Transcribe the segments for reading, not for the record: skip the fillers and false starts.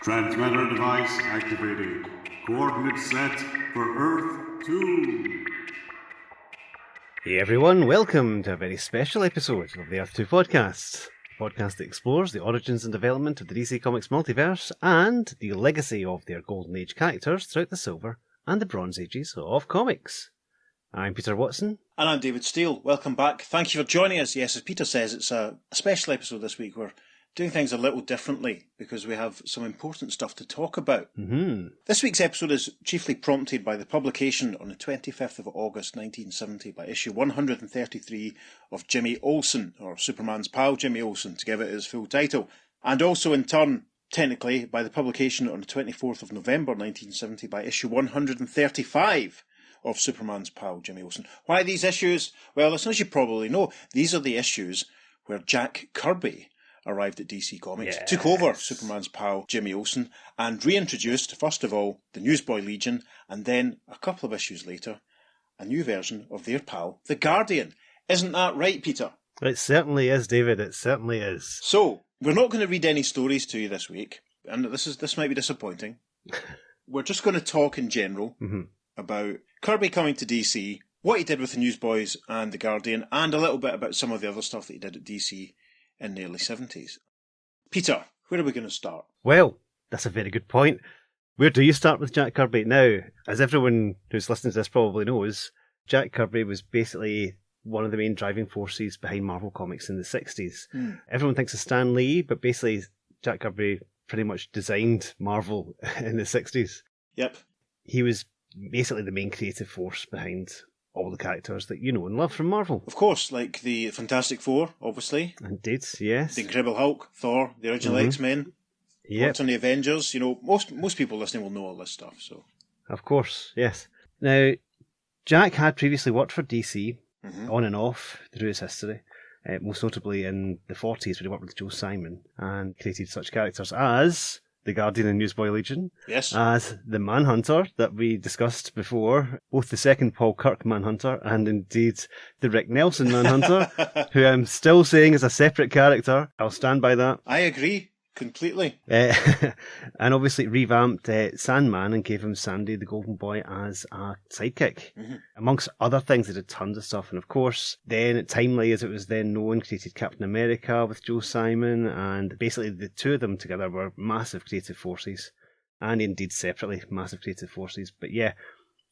Transmitter device activated. Coordinates set for Earth 2. Hey everyone, welcome to a very special episode of the Earth 2 podcast. A podcast that explores the origins and development of the DC Comics multiverse and the legacy of their Golden Age characters throughout the Silver and the Bronze Ages of comics. I'm Peter Watson. And I'm David Steele. Welcome back. Thank you for joining us. Yes, as Peter says, it's a special episode this week. We're doing things a little differently because we have some important stuff to talk about. This week's episode is chiefly prompted by the publication on the 25th of August 1970 by issue 133 of Jimmy Olsen, or Superman's pal Jimmy Olsen, to give it his full title, and also in turn, technically, by the publication on the 24th of November 1970 by issue 135 of Superman's pal Jimmy Olsen. Why these issues? Well, as you probably know, these are the issues where Jack Kirby arrived at DC Comics, took over Superman's pal Jimmy Olsen, and reintroduced, first of all, the Newsboy Legion, and then, a couple of issues later, a new version of their pal, the Guardian. Isn't that right, Peter? It certainly is, David, it certainly is. So, we're not going to read any stories to you this week, and this might be disappointing. We're just going to talk in general about Kirby coming to DC, what he did with the Newsboys and the Guardian, and a little bit about some of the other stuff that he did at DC in the early 70s. Peter, where are we going to start? Well, that's a very good point. Where do you start with Jack Kirby? Now, as everyone who's listening to this probably knows, Jack Kirby was basically one of the main driving forces behind Marvel Comics in the 60s. Everyone thinks of Stan Lee, but basically Jack Kirby pretty much designed Marvel in the 60s. Yep. He was basically the main creative force behind all the characters that you know and love from Marvel. Of course, like the Fantastic Four, obviously. Indeed, yes. The Incredible Hulk, Thor, the original X-Men. What's on the Avengers. You know, most people listening will know all this stuff. So, of course, yes. Now, Jack had previously worked for DC, on and off, through his history. Most notably in the 40s, when he worked with Joe Simon, and created such characters as the Guardian and Newsboy Legion, as the Manhunter that we discussed before, both the second Paul Kirk Manhunter and indeed the Rick Nelson Manhunter, who I'm still saying is a separate character. I'll stand by that. I agree completely. And obviously revamped Sandman and gave him Sandy the Golden Boy as a sidekick. Amongst other things, they did tons of stuff. And of course, then Timely, as it was then known, created Captain America with Joe Simon. And basically the two of them together were massive creative forces. And indeed separately, massive creative forces. But yeah,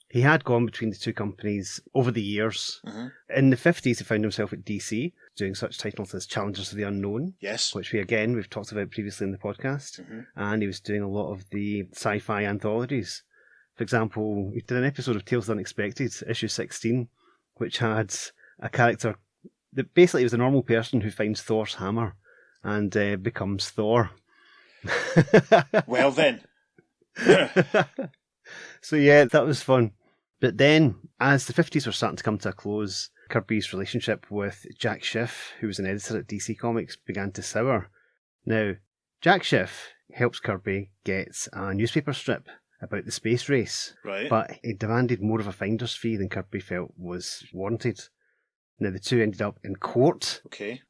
he had gone between the two companies over the years. In the 50s, he found himself at DC, doing such titles as Challengers of the Unknown, which we've talked about previously in the podcast. And he was doing a lot of the sci-fi anthologies. For example, we did an episode of Tales of the Unexpected, issue 16, which had a character that basically was a normal person who finds Thor's hammer and becomes Thor. Well then. So yeah, that was fun. But then, as the 50s were starting to come to a close, Kirby's relationship with Jack Schiff, who was an editor at DC Comics, began to sour. Now, Jack Schiff helps Kirby get a newspaper strip about the space race, but he demanded more of a finder's fee than Kirby felt was warranted. Now, the two ended up in court,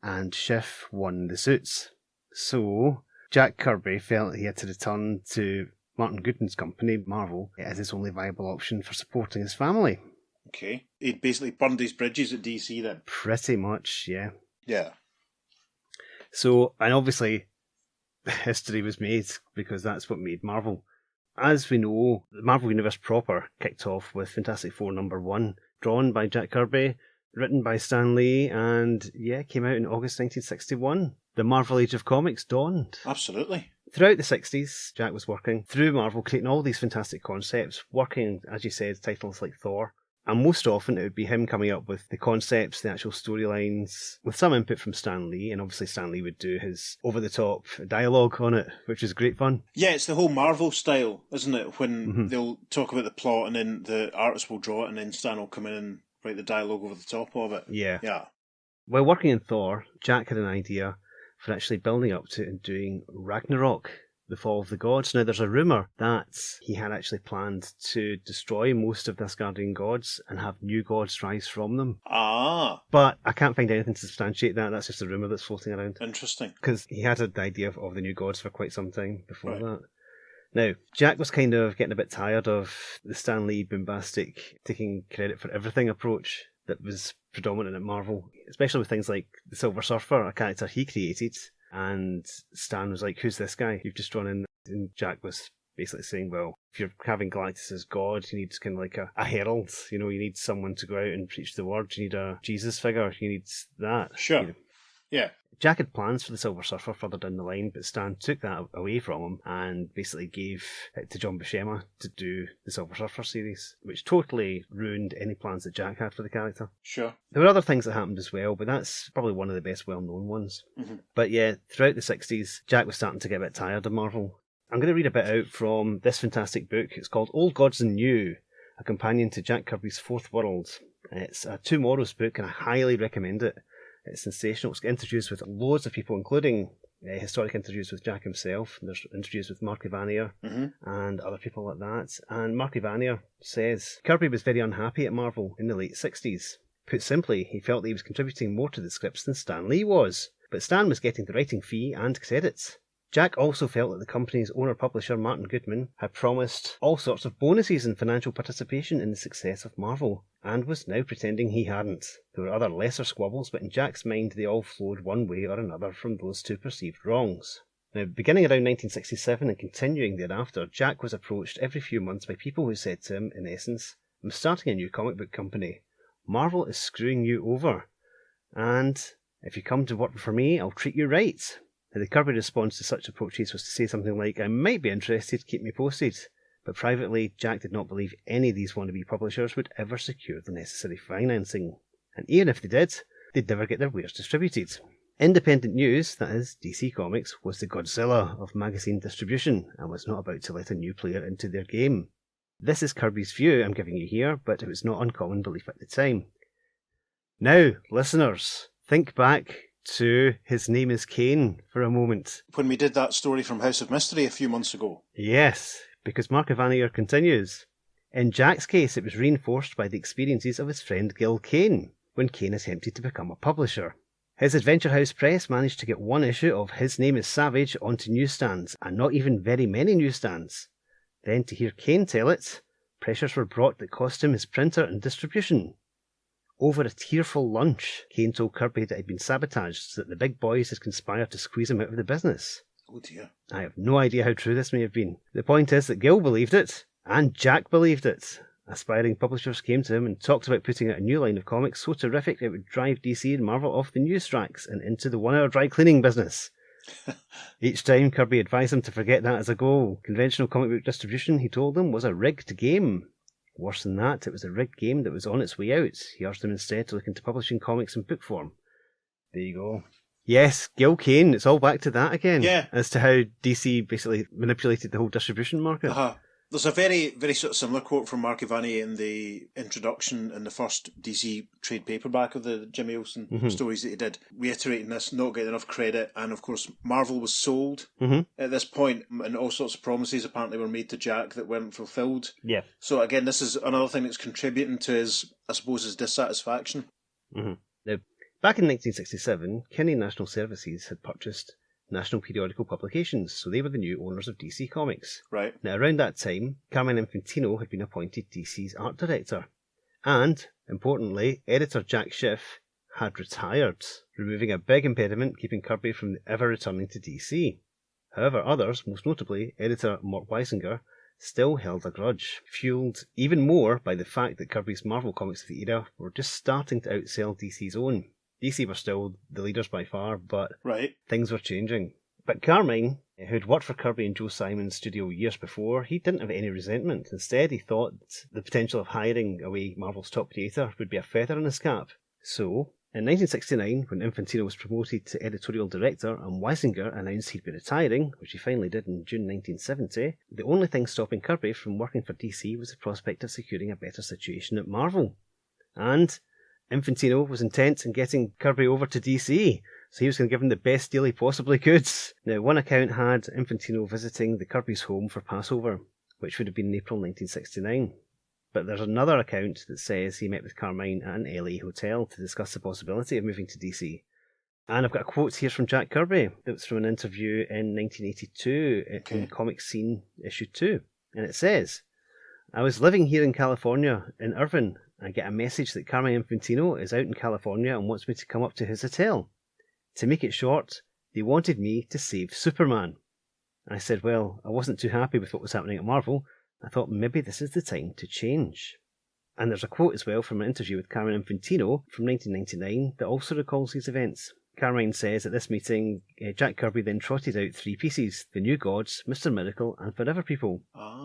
and Schiff won the suits. So, Jack Kirby felt he had to return to Martin Goodman's company, Marvel, as his only viable option for supporting his family. Okay. He'd basically burned his bridges at DC then. Pretty much, yeah. Yeah. So, and obviously, history was made because that's what made Marvel. As we know, the Marvel Universe proper kicked off with Fantastic Four #1, drawn by Jack Kirby, written by Stan Lee, and came out in August 1961. The Marvel Age of Comics dawned. Absolutely. Throughout the 60s, Jack was working through Marvel, creating all these fantastic concepts, working, as you said, titles like Thor. And most often it would be him coming up with the concepts, the actual storylines, with some input from Stan Lee, and obviously Stan Lee would do his over-the-top dialogue on it, which is great fun. Yeah, it's the whole Marvel style, isn't it? When they'll talk about the plot and then the artist will draw it and then Stan will come in and write the dialogue over the top of it. Yeah. Yeah. While working in Thor, Jack had an idea for actually building up to and doing Ragnarok, the Fall of the Gods. Now, there's a rumour that he had actually planned to destroy most of the Asgardian gods and have new gods rise from them. Ah. But I can't find anything to substantiate that. That's just a rumour that's floating around. Interesting. Because he had the idea of the new gods for quite some time before that. Now, Jack was kind of getting a bit tired of the Stan Lee bombastic, taking credit for everything approach that was predominant at Marvel, especially with things like the Silver Surfer, a character he created, and Stan was like, who's this guy you've just drawn in? And Jack was basically saying, well, if you're having Galactus as God, you need kind of like a herald, you need someone to go out and preach the word, you need a Jesus figure, you need that. Sure. Yeah. Jack had plans for the Silver Surfer further down the line, but Stan took that away from him and basically gave it to John Buscema to do the Silver Surfer series, which totally ruined any plans that Jack had for the character. Sure. There were other things that happened as well, but that's probably one of the best well-known ones. Mm-hmm. But yeah, throughout the 60s, Jack was starting to get a bit tired of Marvel. I'm going to read a bit out from this fantastic book. It's called Old Gods and New, a companion to Jack Kirby's Fourth World. It's a Two Morrows book, and I highly recommend it. It's sensational. It's got interviews with loads of people, including historic interviews with Jack himself. There's interviews with Mark Evanier and other people like that. And Mark Evanier says, Kirby was very unhappy at Marvel in the late 60s. Put simply, he felt that he was contributing more to the scripts than Stan Lee was. But Stan was getting the writing fee and credits. Jack also felt that the company's owner-publisher, Martin Goodman, had promised all sorts of bonuses and financial participation in the success of Marvel, and was now pretending he hadn't. There were other lesser squabbles, but in Jack's mind they all flowed one way or another from those two perceived wrongs. Now, beginning around 1967 and continuing thereafter, Jack was approached every few months by people who said to him, in essence, I'm starting a new comic book company. Marvel is screwing you over, and if you come to work for me, I'll treat you right. The Kirby response to such approaches was to say something like, I might be interested, keep me posted. But privately, Jack did not believe any of these wannabe publishers would ever secure the necessary financing. And even if they did, they'd never get their wares distributed. Independent News, that is, DC Comics, was the Godzilla of magazine distribution, and was not about to let a new player into their game. This is Kirby's view I'm giving you here, but it was not uncommon belief at the time. Now, listeners, think back to His Name is Cain for a moment. When we did that story from House of Mystery a few months ago. Yes, because Mark Evanier continues. In Jack's case, it was reinforced by the experiences of his friend Gil Kane, when Kane attempted to become a publisher. His Adventure House Press managed to get one issue of His Name is Savage onto newsstands, and not even very many newsstands. Then, to hear Kane tell it, pressures were brought that cost him his printer and distribution. Over a tearful lunch, Kane told Kirby that he'd been sabotaged, so that the big boys had conspired to squeeze him out of the business. Oh dear. I have no idea how true this may have been. The point is that Gil believed it, and Jack believed it. Aspiring publishers came to him and talked about putting out a new line of comics so terrific it would drive DC and Marvel off the news tracks and into the one-hour dry cleaning business. Each time Kirby advised them to forget that as a goal. Conventional comic book distribution, he told them, was a rigged game. Worse than that, it was a rigged game that was on its way out. He urged them instead to look into publishing comics in book form. There you go. Yes, Gil Kane, it's all back to that again. Yeah. As to how DC basically manipulated the whole distribution market. Uh-huh. There's a very, very sort of similar quote from Mark Evanier in the introduction in the first DC trade paperback of the Jimmy Olsen stories that he did, reiterating this, not getting enough credit, and of course Marvel was sold at this point, and all sorts of promises apparently were made to Jack that weren't fulfilled. Yeah. So again, this is another thing that's contributing to his, I suppose, his dissatisfaction. Now, back in 1967, Kinney National Services had purchased National Periodical Publications, so they were the new owners of DC Comics. Right. Now, around that time, Carmine Infantino had been appointed DC's art director. And, importantly, editor Jack Schiff had retired, removing a big impediment keeping Kirby from ever returning to DC. However, others, most notably editor Mort Weisinger, still held a grudge, fueled even more by the fact that Kirby's Marvel comics of the era were just starting to outsell DC's own. DC were still the leaders by far, but things were changing. But Carmine, who'd worked for Kirby and Joe Simon's studio years before, he didn't have any resentment. Instead, he thought the potential of hiring away Marvel's top creator would be a feather in his cap. So, in 1969, when Infantino was promoted to editorial director and Weisinger announced he'd be retiring, which he finally did in June 1970, the only thing stopping Kirby from working for DC was the prospect of securing a better situation at Marvel. And Infantino was intent on getting Kirby over to DC, so he was going to give him the best deal he possibly could. Now, one account had Infantino visiting the Kirby's home for Passover, which would have been in April 1969. But there's another account that says he met with Carmine at an LA hotel to discuss the possibility of moving to DC. And I've got a quote here from Jack Kirby. It's from an interview in 1982 in Comic Scene issue 2. And it says, I was living here in California, in Irvine. I get a message that Carmine Infantino is out in California and wants me to come up to his hotel. To make it short, they wanted me to save Superman. I said, well, I wasn't too happy with what was happening at Marvel. I thought maybe this is the time to change. And there's a quote as well from an interview with Carmine Infantino from 1999 that also recalls these events. Carmine says at this meeting, Jack Kirby then trotted out 3 pieces, The New Gods, Mr. Miracle and Forever People.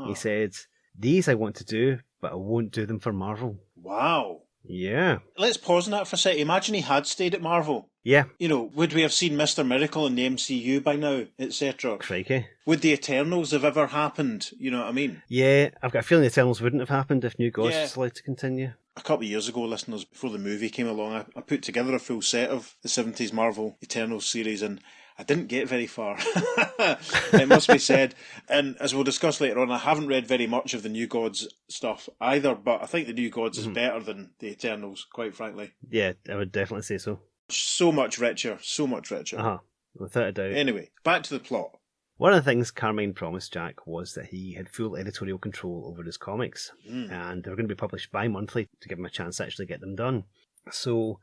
He said, these I want to do, but I won't do them for Marvel. Wow. Yeah. Let's pause on that for a second. Imagine he had stayed at Marvel. Yeah. You know, would we have seen Mr. Miracle in the MCU by now, etc.? Crikey. Would the Eternals have ever happened? You know what I mean? Yeah, I've got a feeling the Eternals wouldn't have happened if New Gods was allowed to continue. A couple of years ago, listeners, before the movie came along, I put together a full set of the 70s Marvel Eternals series, and I didn't get very far. It must be said. And as we'll discuss later on, I haven't read very much of the New Gods stuff either, but I think the New Gods is better than the Eternals, quite frankly. Yeah, I would definitely say so. So much richer, so much richer. Uh-huh, without a doubt. Anyway, back to the plot. One of the things Carmine promised Jack was that he had full editorial control over his comics, and they were going to be published bi-monthly to give him a chance to actually get them done. So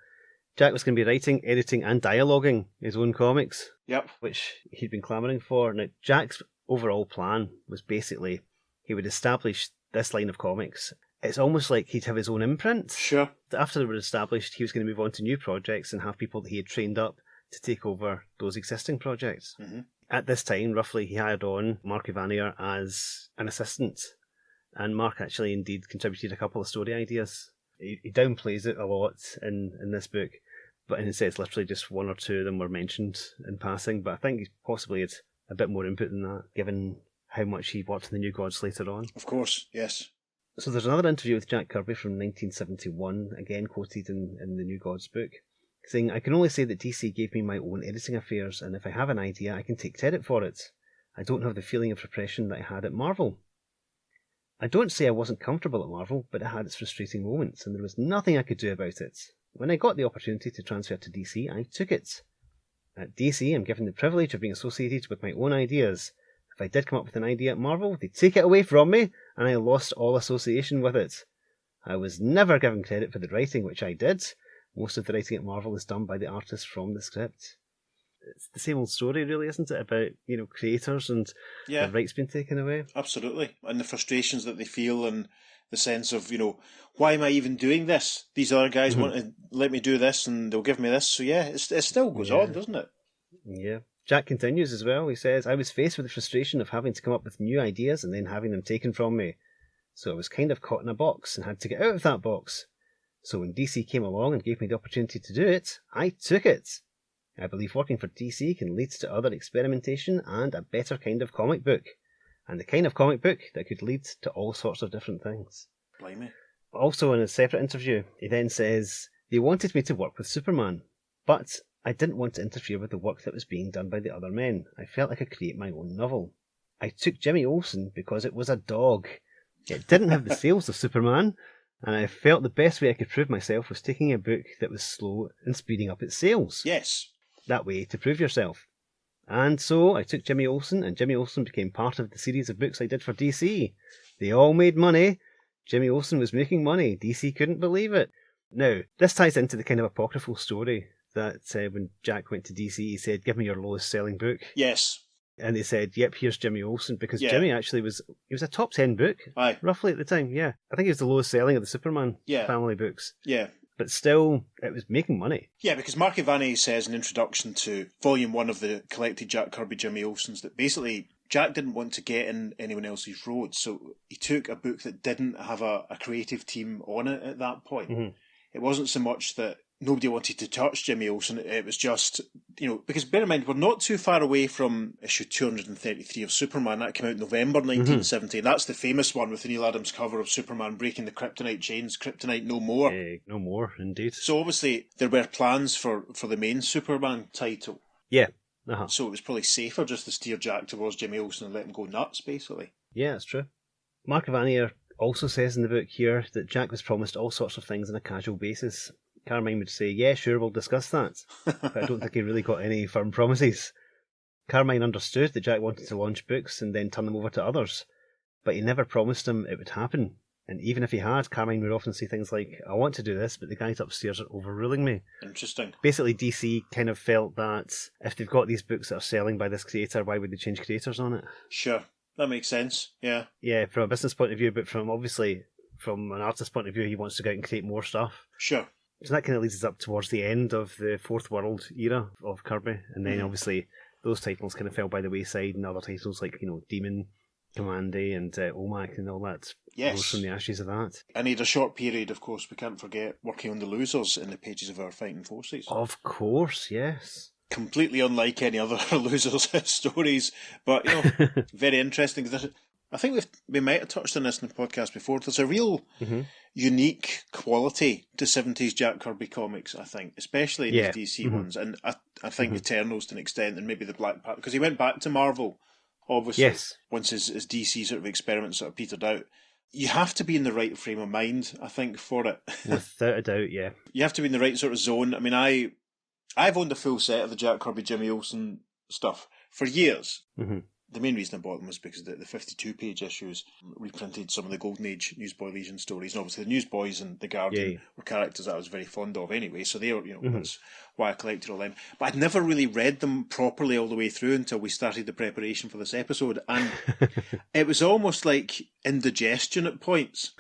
Jack was going to be writing, editing and dialoguing his own comics, which he'd been clamouring for. Now, Jack's overall plan was basically he would establish this line of comics. It's almost like he'd have his own imprint. Sure. After they were established, he was going to move on to new projects and have people that he had trained up to take over those existing projects. At this time, roughly, he hired on Mark Evanier as an assistant, and Mark actually indeed contributed a couple of story ideas. He downplays it a lot in this book, but in a sense, literally just 1 or 2 of them were mentioned in passing, but I think he possibly had a bit more input than that, given how much he worked on the New Gods later on. Of course, yes. So there's another interview with Jack Kirby from 1971, again quoted in the New Gods book, saying, I can only say that DC gave me my own editing affairs, and if I have an idea, I can take credit for it. I don't have the feeling of repression that I had at Marvel. I don't say I wasn't comfortable at Marvel, but it had its frustrating moments, and there was nothing I could do about it. When I got the opportunity to transfer to DC, I took it. At DC, I'm given the privilege of being associated with my own ideas. If I did come up with an idea at Marvel, they'd take it away from me, and I lost all association with it. I was never given credit for the writing, which I did. Most of the writing at Marvel is done by the artists from the script. It's the same old story, really, isn't it? About, creators and the rights being taken away. Absolutely. And the frustrations that they feel and the sense of, why am I even doing this? These other guys want to let me do this and they'll give me this. So yeah, it still goes on, doesn't it? Yeah. Jack continues as well. He says, I was faced with the frustration of having to come up with new ideas and then having them taken from me. So I was kind of caught in a box and had to get out of that box. So when DC came along and gave me the opportunity to do it, I took it. I believe working for DC can lead to other experimentation and a better kind of comic book. And the kind of comic book that could lead to all sorts of different things. Blimey. Also in a separate interview, he then says, they wanted me to work with Superman, but I didn't want to interfere with the work that was being done by the other men. I felt I could create my own novel. I took Jimmy Olsen because it was a dog. It didn't have the sales of Superman, and I felt the best way I could prove myself was taking a book that was slow and speeding up its sales. Yes. That way to prove yourself. And so I took Jimmy Olsen, and Jimmy Olsen became part of the series of books I did for DC. They all made money. Jimmy Olsen was making money. DC couldn't believe it. Now, this ties into the kind of apocryphal story that when Jack went to DC, he said, give me your lowest selling book. Yes. And they said, yep, here's Jimmy Olsen, because Jimmy actually was a top 10 book, roughly at the time, yeah. I think he was the lowest selling of the Superman family books. Yeah. But still, it was making money. Yeah, because Mark Evanier says in introduction to Volume 1 of the collected Jack Kirby Jimmy Olsens that basically Jack didn't want to get in anyone else's road, so he took a book that didn't have a creative team on it at that point. Mm-hmm. It wasn't so much that nobody wanted to touch Jimmy Olsen, it was just, because bear in mind, we're not too far away from issue 233 of Superman. That came out in November 1970. Mm-hmm. That's the famous one with the Neil Adams cover of Superman breaking the kryptonite chains, Kryptonite No More. No More, indeed. So obviously there were plans for the main Superman title. Yeah. Uh-huh. So it was probably safer just to steer Jack towards Jimmy Olsen and let him go nuts, basically. Yeah, that's true. Mark Evanier also says in the book here that Jack was promised all sorts of things on a casual basis. Carmine would say, yeah, sure, we'll discuss that. But I don't think he really got any firm promises. Carmine understood that Jack wanted to launch books and then turn them over to others, but he never promised him it would happen. And even if he had, Carmine would often say things like, I want to do this, but the guys upstairs are overruling me. Interesting. Basically, DC kind of felt that if they've got these books that are selling by this creator, why would they change creators on it? Sure. That makes sense, yeah. Yeah, from a business point of view, but from an artist's point of view, he wants to go out and create more stuff. Sure. So that kind of leads us up towards the end of the Fourth World era of Kirby. And then obviously those titles kind of fell by the wayside, and other titles like, Demon, Commandy, and OMAC and all that rose from the ashes of that. And he had a short period, of course, we can't forget, working on the losers in the pages of our Fighting Forces. Of course, yes. Completely unlike any other losers stories, but, very interesting. I think we might have touched on this in the podcast before. There's a real unique quality to 70s Jack Kirby comics, I think, especially in the DC ones. And I think Eternals to an extent, and maybe the Black Panther, because he went back to Marvel, obviously, once his DC sort of experiments sort of petered out. You have to be in the right frame of mind, I think, for it. Without a doubt, yeah. You have to be in the right sort of zone. I mean, I've owned a full set of the Jack Kirby, Jimmy Olsen stuff for years. The main reason I bought them was because the 52-page issues reprinted some of the Golden Age Newsboy Legion stories. And obviously the Newsboys and the Guardian were characters that I was very fond of anyway. So they were, that's why I collected all them. But I'd never really read them properly all the way through until we started the preparation for this episode. And it was almost like indigestion at points.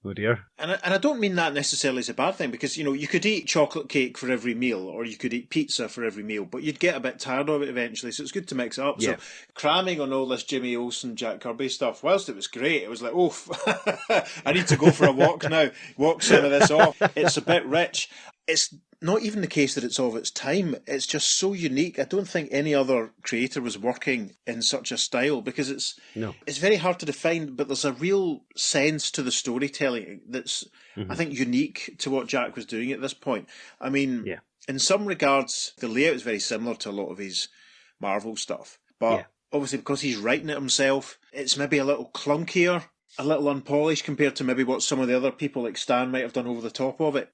Oh dear. And I don't mean that necessarily as a bad thing, because, you could eat chocolate cake for every meal, or you could eat pizza for every meal, but you'd get a bit tired of it eventually, so it's good to mix it up. Yeah. So cramming on all this Jimmy Olsen, Jack Kirby stuff, whilst it was great, it was like, I need to go for a walk now, walk some of this off. It's a bit rich. It's not even the case that it's of its time. It's just so unique. I don't think any other creator was working in such a style, because it's very hard to define, but there's a real sense to the storytelling that's, I think, unique to what Jack was doing at this point. I mean, in some regards, the layout is very similar to a lot of his Marvel stuff, but obviously because he's writing it himself, it's maybe a little clunkier, a little unpolished compared to maybe what some of the other people like Stan might have done over the top of it.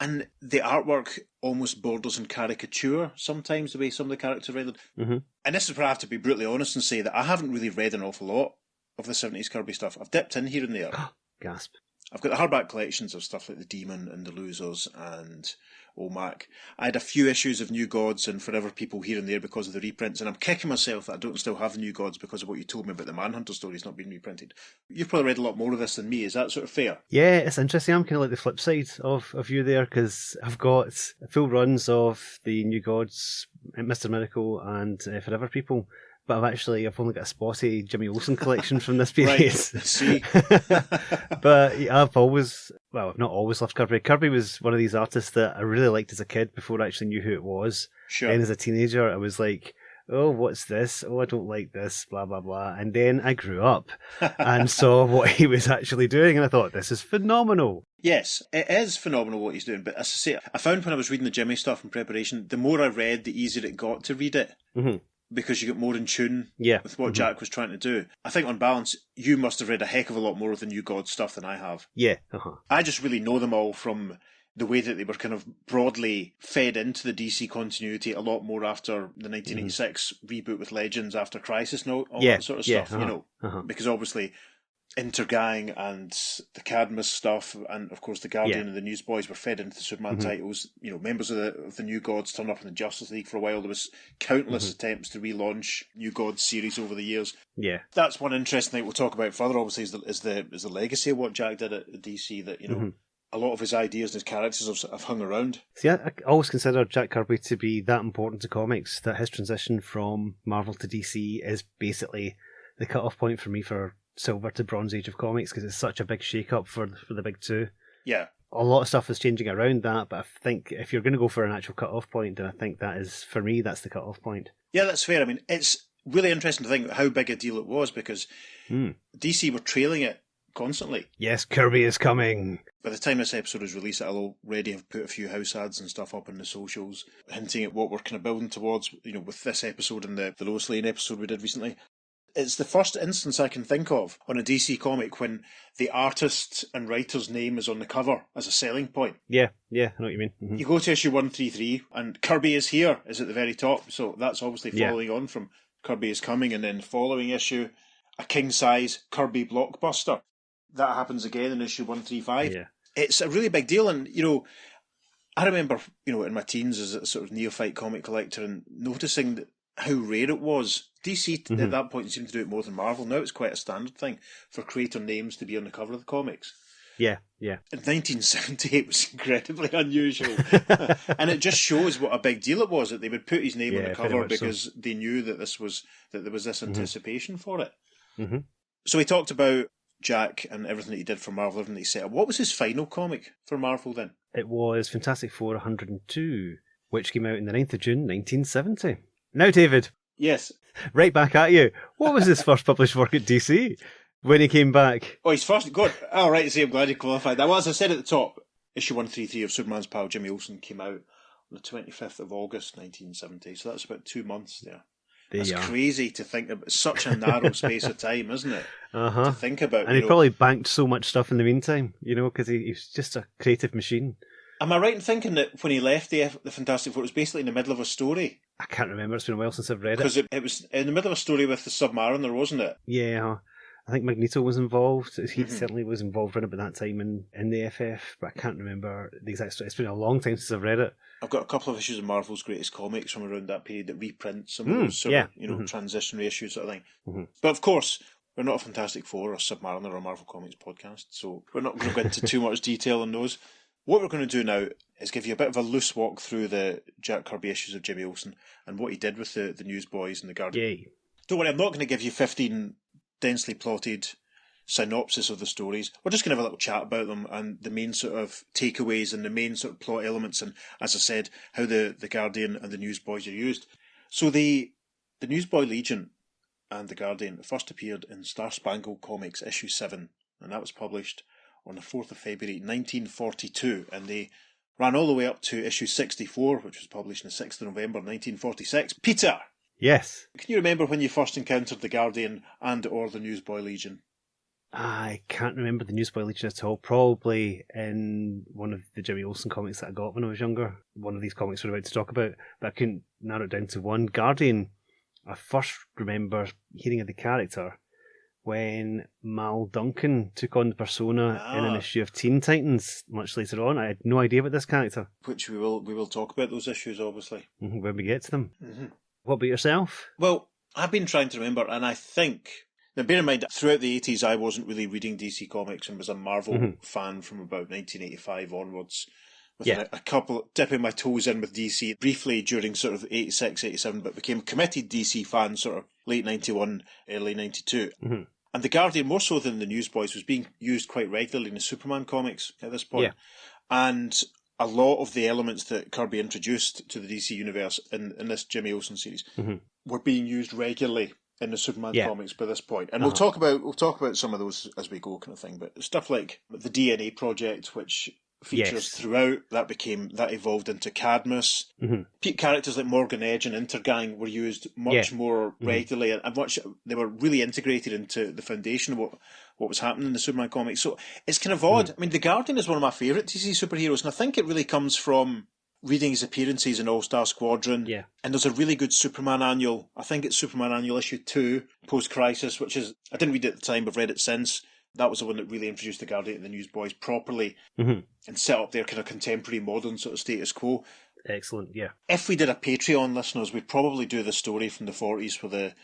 And the artwork almost borders on caricature sometimes, the way some of the characters are rendered. And this is where I have to be brutally honest and say that I haven't really read an awful lot of the 70s Kirby stuff. I've dipped in here and there. Gasp. I've got the hardback collections of stuff like The Demon and The Losers and OMAC. I had a few issues of New Gods and Forever People here and there because of the reprints, and I'm kicking myself that I don't still have New Gods because of what you told me about the Manhunter stories not being reprinted. You've probably read a lot more of this than me. Is that sort of fair? Yeah, it's interesting. I'm kind of like the flip side of you there, because I've got full runs of the New Gods, Mr. Miracle, and Forever People. But I've only got a spotty Jimmy Olsen collection from this period. Right, see. But I've not always loved Kirby. Kirby was one of these artists that I really liked as a kid before I actually knew who it was. Sure. Then as a teenager, I was like, oh, what's this? Oh, I don't like this, blah, blah, blah. And then I grew up and saw what he was actually doing, and I thought, this is phenomenal. Yes, it is phenomenal what he's doing. But as I say, I found when I was reading the Jimmy stuff in preparation, the more I read, the easier it got to read it. Because you get more in tune with what Jack was trying to do. I think on balance, you must have read a heck of a lot more of the New God stuff than I have. Yeah. I just really know them all from the way that they were kind of broadly fed into the DC continuity a lot more after the 1986 reboot with Legends after Crisis and all that sort of stuff, because obviously Intergang and the Cadmus stuff, and of course the Guardian and the Newsboys were fed into the Superman titles. Members of the New Gods turned up in the Justice League for a while. There was countless attempts to relaunch New Gods series over the years. Yeah, that's one interesting thing we'll talk about further. Obviously, is the legacy of what Jack did at DC. That a lot of his ideas and his characters have hung around. See, I always consider Jack Kirby to be that important to comics that his transition from Marvel to DC is basically the cut-off point for me for Silver to Bronze Age of comics, because it's such a big shake-up for the big two. Yeah. A lot of stuff is changing around that, but I think if you're going to go for an actual cut-off point, then I think that is, for me, that's the cut-off point. Yeah, that's fair. I mean, it's really interesting to think how big a deal it was, because DC were trailing it constantly. Yes, Kirby is coming. By the time this episode is released, I'll already have put a few house ads and stuff up on the socials, hinting at what we're kind of building towards, with this episode and the Lois Lane episode we did recently. It's the first instance I can think of on a DC comic when the artist and writer's name is on the cover as a selling point. Yeah, I know what you mean. You go to issue 133 and Kirby Is Here is at the very top, so that's obviously following on from Kirby Is Coming, and then the following issue, a king-size Kirby blockbuster. That happens again in issue 135. Yeah. It's a really big deal, and, I remember, in my teens as a sort of neophyte comic collector and noticing that how rare it was. DC at that point seemed to do it more than Marvel. Now it's quite a standard thing for creator names to be on the cover of the comics. Yeah. In 1970, it was incredibly unusual. And it just shows what a big deal it was that they would put his name on the cover because they knew that there was this anticipation for it. Mm-hmm. So we talked about Jack and everything that he did for Marvel, everything that he set up. What was his final comic for Marvel then? It was Fantastic Four 102, which came out on the 9th of June, 1970. Now, David. Yes. Right back at you. What was his first published work at DC when he came back? Oh, his first... God, all right, see, I'm glad you qualified that. Well, as I said at the top, issue 133 of Superman's pal Jimmy Olsen came out on the 25th of August, 1970. So that's about 2 months there. That's crazy to think about. Such a narrow space of time, isn't it? To think about. And he probably banked so much stuff in the meantime, because he's just a creative machine. Am I right in thinking that when he left the Fantastic Four, it was basically in the middle of a story? I can't remember. It's been a while since I've read it. Because it was in the middle of a story with the Submariner, wasn't it? Yeah. I think Magneto was involved. He certainly was involved in it by that time in the FF, but I can't remember the exact story. It's been a long time since I've read it. I've got a couple of issues of Marvel's Greatest Comics from around that period that reprint some of those sort of, transitionary issues sort of thing. Mm-hmm. But of course, we're not a Fantastic Four or Submariner or Marvel Comics podcast, so we're not going to go into too much detail on those. What we're going to do now is give you a bit of a loose walk through the Jack Kirby issues of Jimmy Olsen and what he did with the Newsboys and the Guardian. Yay. Don't worry, I'm not going to give you 15 densely plotted synopsis of the stories. We're just going to have a little chat about them and the main sort of takeaways and the main sort of plot elements and, as I said, how the Guardian and the Newsboys are used. So the Newsboy Legion and the Guardian first appeared in Star Spangled Comics issue 7, and that was published on the 4th of February 1942, and they ran all the way up to issue 64, which was published on the 6th of November 1946. Peter! Yes? Can you remember when you first encountered the Guardian and or the Newsboy Legion? I can't remember the Newsboy Legion at all. Probably in one of the Jimmy Olsen comics that I got when I was younger. One of these comics we're about to talk about, but I couldn't narrow it down to one. Guardian, I first remember hearing of the character when Mal Duncan took on the persona in an issue of Teen Titans much later on. I had no idea about this character. Which we will talk about those issues, obviously. Mm-hmm, when we get to them. Mm-hmm. What about yourself? Well, I've been trying to remember, and I think... Now, bear in mind, throughout the 80s, I wasn't really reading DC Comics and was a Marvel fan from about 1985 onwards. With a couple, dipping my toes in with DC briefly during sort of 86, 87, but became a committed DC fan sort of late 91, early 92. Mm-hmm. And the Guardian, more so than the Newsboys, was being used quite regularly in the Superman comics at this point. Yeah. And a lot of the elements that Kirby introduced to the DC universe in this Jimmy Olsen series were being used regularly in the Superman comics by this point. And we'll talk about some of those as we go, kind of thing. But stuff like the DNA Project, which features throughout, that evolved into Cadmus. Mm-hmm. Characters like Morgan Edge and Intergang were used much more regularly, and they were really integrated into the foundation of what was happening in the Superman comics. So it's kind of odd. I mean, the Guardian is one of my favourite DC superheroes, and I think it really comes from reading his appearances in All-Star Squadron. Yeah. And there's a really good Superman annual. I think it's Superman Annual issue 2, Post-Crisis, which is, I didn't read it at the time, but I've read it since. That was the one that really introduced the Guardian and the Newsboys properly and set up their kind of contemporary, modern sort of status quo. Excellent, yeah. If we did a Patreon, listeners, we'd probably do the story from the 40s where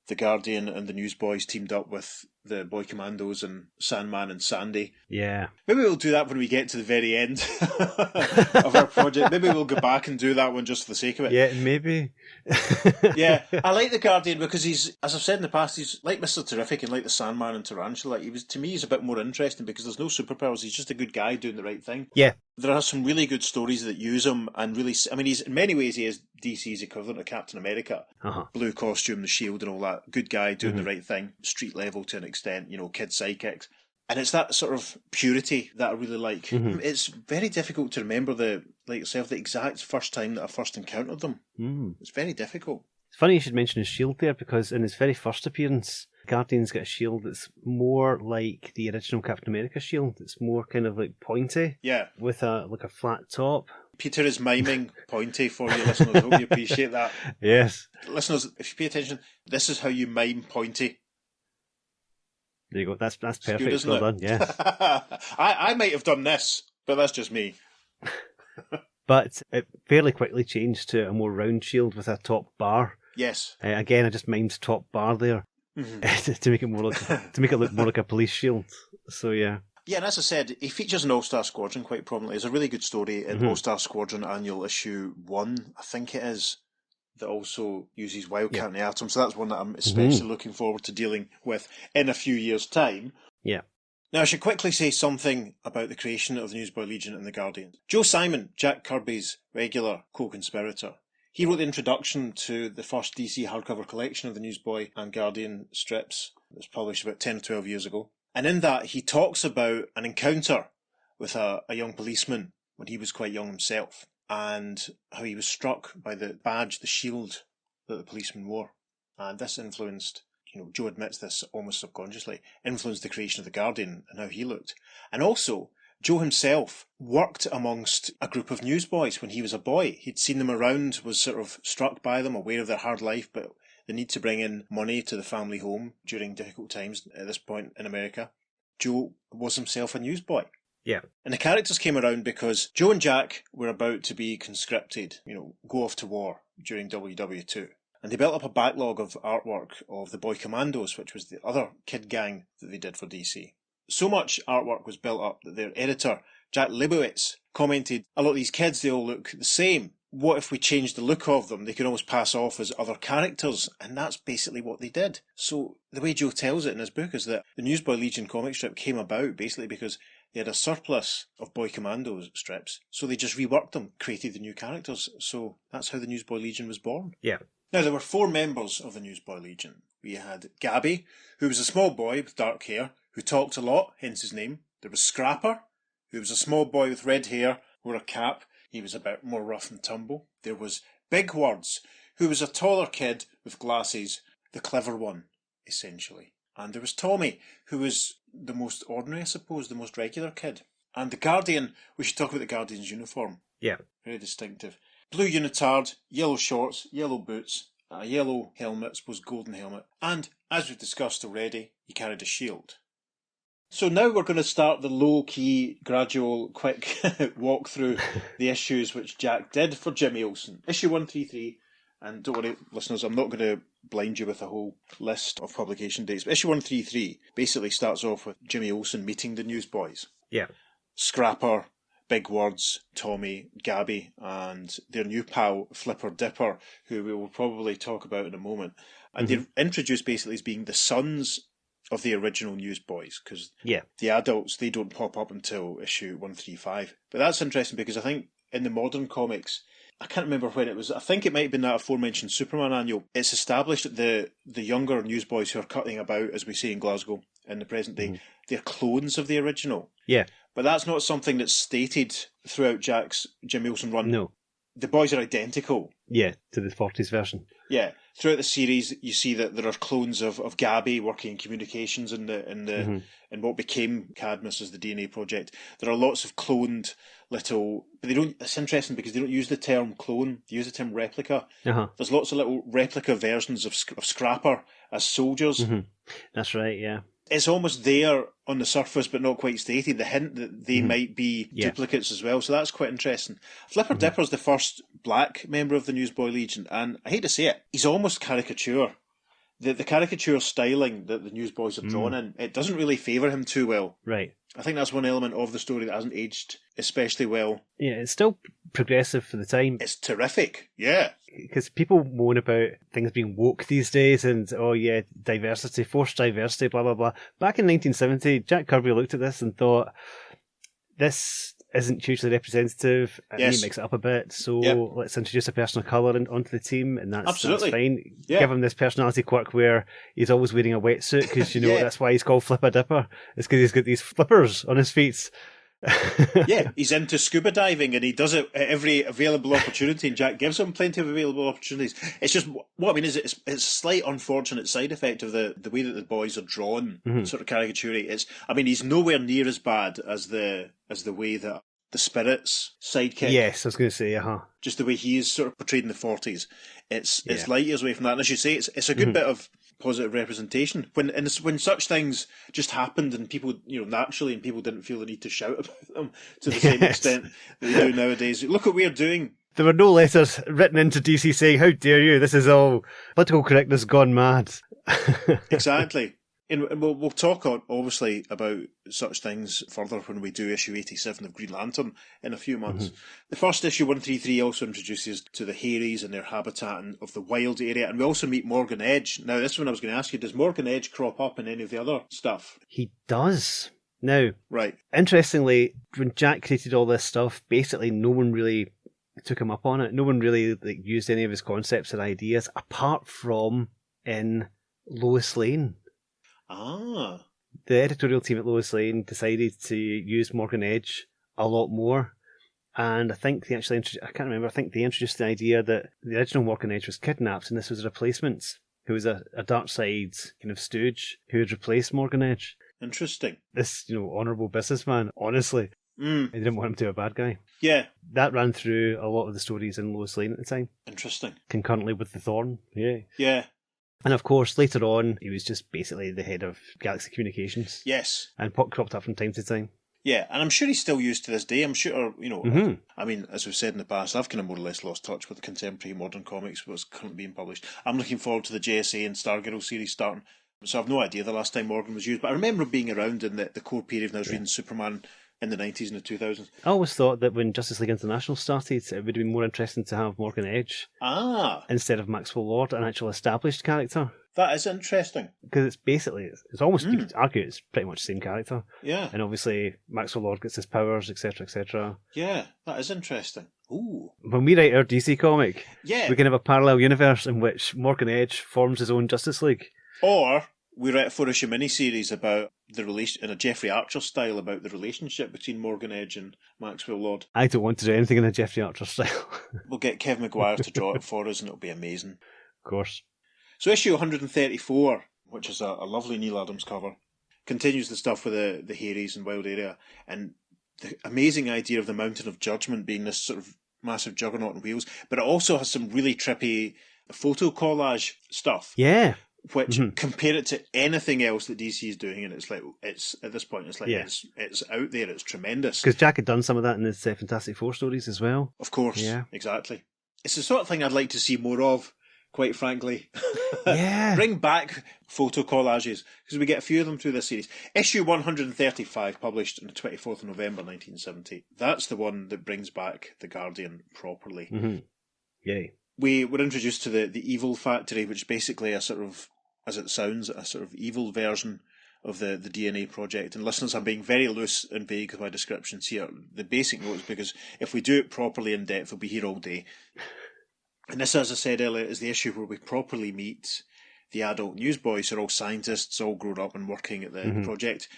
the Guardian and the Newsboys teamed up with the Boy Commandos and Sandman and Sandy. Yeah. Maybe we'll do that when we get to the very end of our project. Maybe we'll go back and do that one just for the sake of it. Yeah, maybe. Yeah, I like the Guardian because he's, as I've said in the past, he's like Mr. Terrific and like the Sandman and Tarantula. To me, he's a bit more interesting because there's no superpowers. He's just a good guy doing the right thing. Yeah. There are some really good stories that use him and really, I mean, he's in many ways, he is DC's equivalent of Captain America. Blue costume, the shield and all that. Good guy doing the right thing. Street level to an extent, kid sidekicks. And it's that sort of purity that I really like. It's very difficult to remember the exact first time that I first encountered them. It's very difficult. It's funny you should mention his shield there, because in his very first appearance, Guardian's got a shield that's more like the original Captain America shield. It's more kind of like pointy. Yeah. With a flat top. Peter is miming pointy for you listeners. I hope you appreciate that. Yes. Listeners, if you pay attention, this is how you mime pointy. There you go. That's perfect. Good, isn't well it? done, yes. I might have done this, but that's just me. But it fairly quickly changed to a more round shield with a top bar. Yes. Again, I just mimed top bar there to make it look more like a police shield. So yeah. Yeah, and as I said, he features in All-Star Squadron quite prominently. There's a really good story in All-Star Squadron Annual Issue 1, I think it is, that also uses Wildcat and the Atom. So that's one that I'm especially looking forward to dealing with in a few years' time. Yeah. Now, I should quickly say something about the creation of the Newsboy Legion and the Guardians. Joe Simon, Jack Kirby's regular co-conspirator, he wrote the introduction to the first DC hardcover collection of the Newsboy and Guardian strips. It was published about 10 or 12 years ago. And in that, he talks about an encounter with a young policeman when he was quite young himself, and how he was struck by the badge, the shield that the policeman wore. And this influenced, Joe admits this almost subconsciously, influenced the creation of the Guardian and how he looked. And also, Joe himself worked amongst a group of newsboys when he was a boy. He'd seen them around, was sort of struck by them, aware of their hard life, but the need to bring in money to the family home during difficult times at this point in America. Joe was himself a newsboy. Yeah. And the characters came around because Joe and Jack were about to be conscripted, go off to war during WW2. And they built up a backlog of artwork of the Boy Commandos, which was the other kid gang that they did for DC. So much artwork was built up that their editor, Jack Leibowitz, commented, a lot of these kids, they all look the same. What if we changed the look of them? They could almost pass off as other characters, and that's basically what they did. So the way Joe tells it in his book is that the Newsboy Legion comic strip came about basically because they had a surplus of Boy Commandos strips, so they just reworked them, created the new characters. So that's how the Newsboy Legion was born. Yeah. Now, there were 4 members of the Newsboy Legion. We had Gabby, who was a small boy with dark hair, who talked a lot, hence his name. There was Scrapper, who was a small boy with red hair, wore a cap. He was a bit more rough and tumble. There was Big Words, who was a taller kid with glasses, the clever one, essentially. And there was Tommy, who was the most ordinary, I suppose, the most regular kid. And the Guardian, we should talk about the Guardian's uniform. Yeah. Very distinctive. Blue unitard, yellow shorts, yellow boots, a yellow helmet, I suppose golden helmet. And, as we've discussed already, he carried a shield. So now we're going to start the low-key, gradual, quick walk through the issues which Jack did for Jimmy Olsen. Issue 133, and don't worry, listeners, I'm not going to blind you with a whole list of publication dates. But issue 133 basically starts off with Jimmy Olsen meeting the Newsboys. Yeah. Scrapper, Big Words, Tommy, Gabby, and their new pal, Flipper Dipper, who we will probably talk about in a moment. And they're introduced basically as being the sons of the original Newsboys, because the adults, they don't pop up until issue 135. But that's interesting because I think in the modern comics, I can't remember when it was, I think it might have been that aforementioned Superman annual, it's established that the younger Newsboys who are cutting about, as we say in Glasgow in the present day, they're clones of the original. Yeah. But that's not something that's stated throughout Jack's Jimmy Olsen run. No. The boys are identical. Yeah, to the 40s version. Yeah. Throughout the series, you see that there are clones of Gabby working in communications in what became Cadmus as the DNA project. There are lots of cloned little, but they don't. It's interesting because they don't use the term clone; they use the term replica. There's lots of little replica versions of Scrapper as soldiers. That's right. Yeah. It's almost there on the surface, but not quite stated. The hint that they might be duplicates as well, so that's quite interesting. Flipper Dipper's the first black member of the Newsboy Legion, and I hate to say it, he's almost caricature. The caricature styling that the Newsboys are drawn in, it doesn't really favour him too well. Right. I think that's one element of the story that hasn't aged especially well. Yeah, it's still progressive for the time. It's terrific, yeah. Because people moan about things being woke these days and, diversity, forced diversity, blah, blah, blah. Back in 1970, Jack Kirby looked at this and thought, this isn't hugely representative, and he makes it up a bit, so let's introduce a person of colour onto the team, and that's fine. Yeah. Give him this personality quirk where he's always wearing a wetsuit, because, that's why he's called Flipper Dipper. It's because he's got these flippers on his feet. Yeah, he's into scuba diving and he does it at every available opportunity, and Jack gives him plenty of available opportunities. It's just, what I mean is it's a slight unfortunate side effect of the way that the boys are drawn, sort of caricature. He's nowhere near as bad as the way that the Spirit's sidekick. Yes, I was going to say, just the way he is sort of portrayed in the 40s. It's light years away from that. And as you say, it's a good bit of positive representation. When such things just happened and people, naturally, and people didn't feel the need to shout about them to the same extent that they do nowadays. Look what we're doing. There were no letters written into DC saying, "How dare you, this is all political correctness gone mad." Exactly. And we'll talk, obviously, about such things further when we do issue 87 of Green Lantern in a few months. The first issue, 133, also introduces to the Haries and their habitat of the wild area, and we also meet Morgan Edge. Now, this one I was going to ask you, does Morgan Edge crop up in any of the other stuff? He does. Now, right. Interestingly, when Jack created all this stuff, basically no one really took him up on it. No one really used any of his concepts and ideas, apart from in Lois Lane. Ah. The editorial team at Lois Lane decided to use Morgan Edge a lot more, and I think they actually I can't remember, I think they introduced the idea that the original Morgan Edge was kidnapped and this was a replacement, who was a dark side kind of stooge who had replaced Morgan Edge. Interesting. This, honourable businessman, honestly. I didn't want him to be a bad guy. Yeah. That ran through a lot of the stories in Lois Lane at the time. Interesting. Concurrently with the Thorn. Yeah. Yeah. And of course, later on, he was just basically the head of Galaxy Communications. Yes. And cropped up from time to time. Yeah, and I'm sure he's still used to this day. I'm sure, I mean, as we've said in the past, I've kind of more or less lost touch with contemporary modern comics, what's currently being published. I'm looking forward to the JSA and Stargirl series starting, so I've no idea the last time Morgan was used, but I remember being around in the core period when I was reading Superman in the 90s and the 2000s. I always thought that when Justice League International started, it would have been more interesting to have Morgan Edge instead of Maxwell Lord, an actual established character. That is interesting. Because it's basically, it's almost, you could argue it's pretty much the same character. Yeah. And obviously, Maxwell Lord gets his powers, etc., etc. Yeah, that is interesting. Ooh. When we write our DC comic, we can have a parallel universe in which Morgan Edge forms his own Justice League. Or we write a 4-issue miniseries about the relation, in a Jeffrey Archer style, about the relationship between Morgan Edge and Maxwell Lord. I don't want to do anything in a Jeffrey Archer style. We'll get Kev McGuire to draw it for us and it'll be amazing. Of course. So issue 134, which is a lovely Neil Adams cover, continues the stuff with the Haries and Wild Area, and the amazing idea of the Mountain of Judgment being this sort of massive juggernaut on wheels, but it also has some really trippy photo collage stuff. Yeah. Which compare it to anything else that DC is doing, and it's at this point it's out there, it's tremendous. Because Jack had done some of that in his Fantastic Four stories as well. Of course, yeah, exactly. It's the sort of thing I'd like to see more of, quite frankly. Yeah. Bring back photo collages, because we get a few of them through this series. Issue 135, published on the 24th of November 1970. That's the one that brings back The Guardian properly. Mm-hmm. Yay. We were introduced to the Evil Factory, which is basically a sort of, as it sounds, a sort of evil version of the DNA project. And listeners, I'm being very loose and vague with my descriptions here. The basic notes, because if we do it properly in depth, we'll be here all day. And this, as I said earlier, is the issue where we properly meet the adult newsboys who are all scientists, all grown up and working at the project.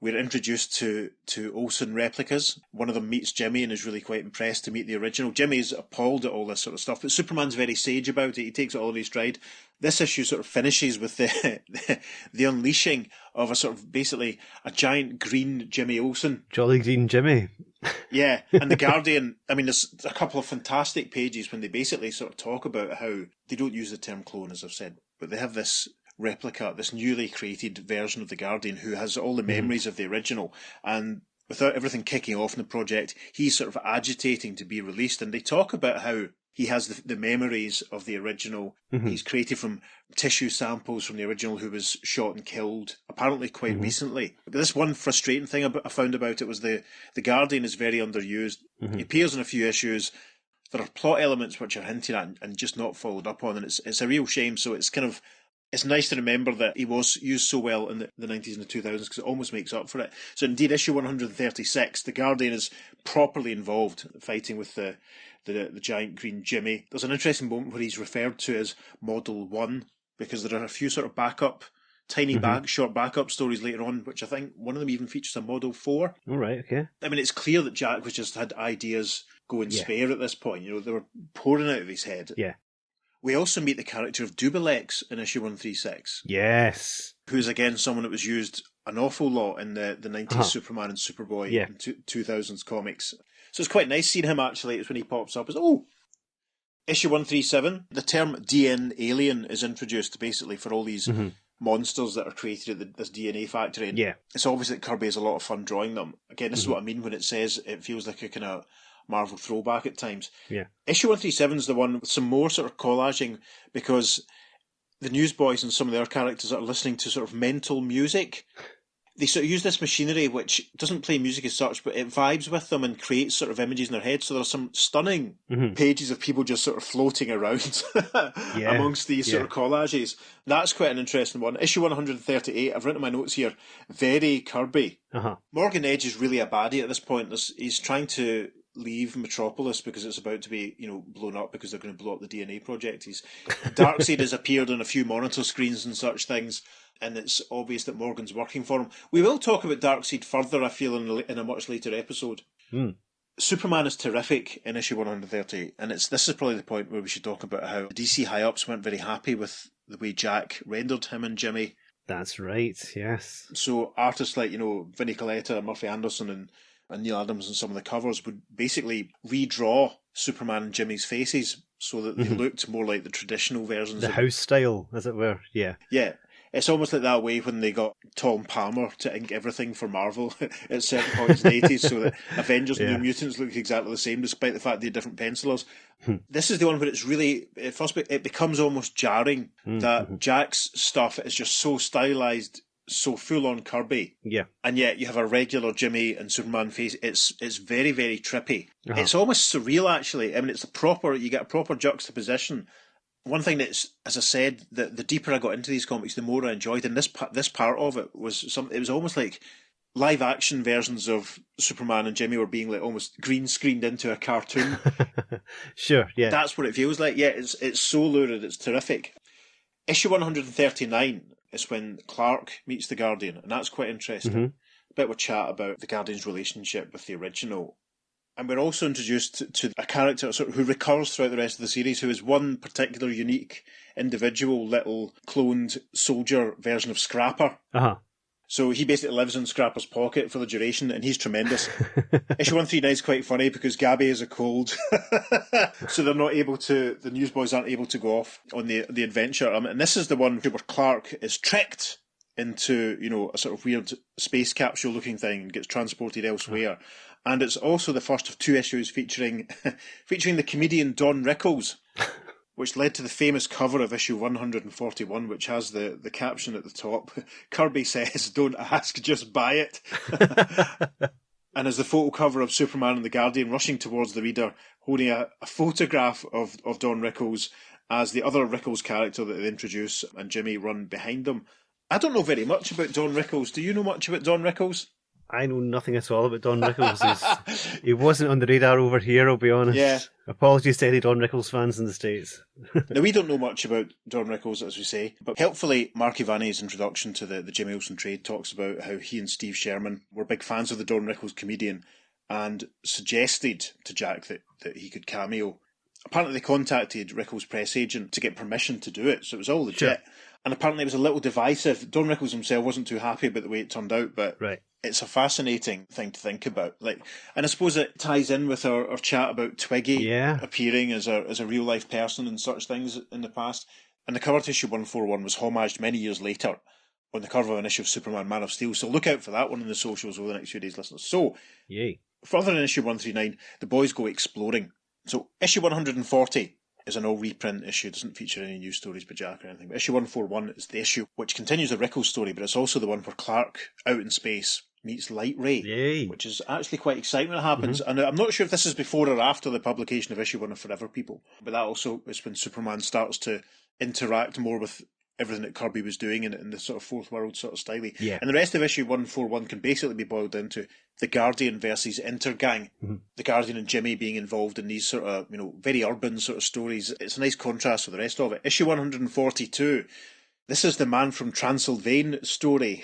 We're introduced to Olsen replicas. One of them meets Jimmy and is really quite impressed to meet the original. Jimmy's appalled at all this sort of stuff, but Superman's very sage about it. He takes it all in his stride. This issue sort of finishes with the unleashing of a sort of basically a giant green Jimmy Olsen. Jolly green Jimmy. Yeah, and The Guardian, I mean, there's a couple of fantastic pages when they basically sort of talk about how they don't use the term clone, as I've said, but they have this replica, this newly created version of the Guardian who has all the memories of the original, and without everything kicking off in the project, he's sort of agitating to be released, and they talk about how he has the memories of the original. He's created from tissue samples from the original who was shot and killed, apparently quite recently. But this one frustrating thing I found about it was the Guardian is very underused. He appears in a few issues. There are plot elements which are hinted at and just not followed up on, and it's a real shame. So it's kind of, it's nice to remember that he was used so well in the 90s and the 2000s, because it almost makes up for it. So indeed, issue 136, the Guardian is properly involved, fighting with the giant green Jimmy. There's an interesting moment where he's referred to as Model 1, because there are a few sort of backup tiny short backup stories later on, which I think one of them even features a Model 4. All right, okay. I mean, it's clear that Jack was just had ideas going spare at this point. You know, they were pouring out of his head. Yeah. We also meet the character of Dubelex in issue 136. Yes. Who's, again, someone that was used an awful lot in the 90s Superman and Superboy and 2000s comics. So it's quite nice seeing him, actually. It's when he pops up as, issue 137, the term DN alien is introduced, basically, for all these monsters that are created at this DNA factory. And it's obvious that Kirby has a lot of fun drawing them. Again, this is what I mean when it says it feels like a kind of Marvel throwback at times. Yeah. Issue 137 is the one with some more sort of collaging, because the Newsboys and some of their characters are listening to sort of mental music. They sort of use this machinery which doesn't play music as such, but it vibes with them and creates sort of images in their head. So there are some stunning pages of people just sort of floating around amongst these sort of collages. That's quite an interesting one. Issue 138, I've written my notes here, very Kirby. Morgan Edge is really a baddie at this point. He's trying to leave Metropolis because it's about to be, blown up because they're going to blow up the DNA project. Darkseid has appeared on a few monitor screens and such things, and it's obvious that Morgan's working for him. We will talk about Darkseid further, I feel, in a much later episode. Superman is terrific in issue 130, and this is probably the point where we should talk about how the DC high-ups weren't very happy with the way Jack rendered him and Jimmy. That's right, yes. So artists like, Vinnie Coletta, Murphy Anderson, and Neil Adams on some of the covers would basically redraw Superman and Jimmy's faces so that they looked more like the traditional versions. The house style, as it were, yeah. Yeah. It's almost like that way when they got Tom Palmer to ink everything for Marvel at certain points in the 80s, so that Avengers and New Mutants look exactly the same, despite the fact they had different pencilers. This is the one where it's really, it becomes almost jarring that Jack's stuff is just so stylized, so full on Kirby. Yeah. And yet you have a regular Jimmy and Superman face. It's very, very trippy. It's almost surreal, actually. I mean, you get a proper juxtaposition. One thing that's, as I said, the deeper I got into these comics, the more I enjoyed. And this part of it was it was almost like live action versions of Superman and Jimmy were being like almost green screened into a cartoon. Sure, yeah. That's what it feels like. Yeah, it's so lurid. It's terrific. Issue 139 is when Clark meets the Guardian, and that's quite interesting. A bit of a chat about the Guardian's relationship with the original. And we're also introduced to a character who recurs throughout the rest of the series, who is one particular unique individual little cloned soldier version of Scrapper. So he basically lives in Scrapper's pocket for the duration, and he's tremendous. Issue 139 is quite funny because Gabby has a cold, so the Newsboys aren't able to go off on the adventure. And this is the one where Clark is tricked into, a sort of weird space capsule looking thing and gets transported elsewhere. And it's also the first of two issues featuring the comedian Don Rickles, which led to the famous cover of issue 141, which has the caption at the top, Kirby says, "Don't ask, just buy it." And as the photo cover of Superman and the Guardian rushing towards the reader, holding a photograph of Don Rickles as the other Rickles character that they introduce and Jimmy run behind them. I don't know very much about Don Rickles. Do you know much about Don Rickles? I know nothing at all about Don Rickles. He wasn't on the radar over here, I'll be honest. Yeah. Apologies to any Don Rickles fans in the States. Now, we don't know much about Don Rickles, as we say, but helpfully, Mark Ivani's introduction to the Jimmy Olsen trade talks about how he and Steve Sherman were big fans of the Don Rickles comedian and suggested to Jack that he could cameo. Apparently, they contacted Rickles' press agent to get permission to do it, so it was all legit. Sure. And apparently it was a little divisive. Don Rickles himself wasn't too happy about the way it turned out, but it's a fascinating thing to think about. And I suppose it ties in with our chat about Twiggy appearing as a real life person and such things in the past. And the cover to issue 141 was homaged many years later on the cover of an issue of Superman Man of Steel. So look out for that one in the socials over the next few days, listeners. So, further in issue 139, the boys go exploring. So issue 140 is an all reprint issue. It doesn't feature any new stories by Jack or anything. But issue 141 is the issue which continues the Rickles story, but it's also the one where Clark, out in space, meets Light Ray, which is actually quite exciting when it happens. And I'm not sure if this is before or after the publication of issue 1 of Forever People, but that also is when Superman starts to interact more with everything that Kirby was doing in the sort of fourth world sort of style. And the rest of issue 141 can basically be boiled down to the Guardian versus Intergang. The Guardian and Jimmy being involved in these sort of, very urban sort of stories. It's a nice contrast with the rest of it. Issue 142 This is the Man from Transylvania story,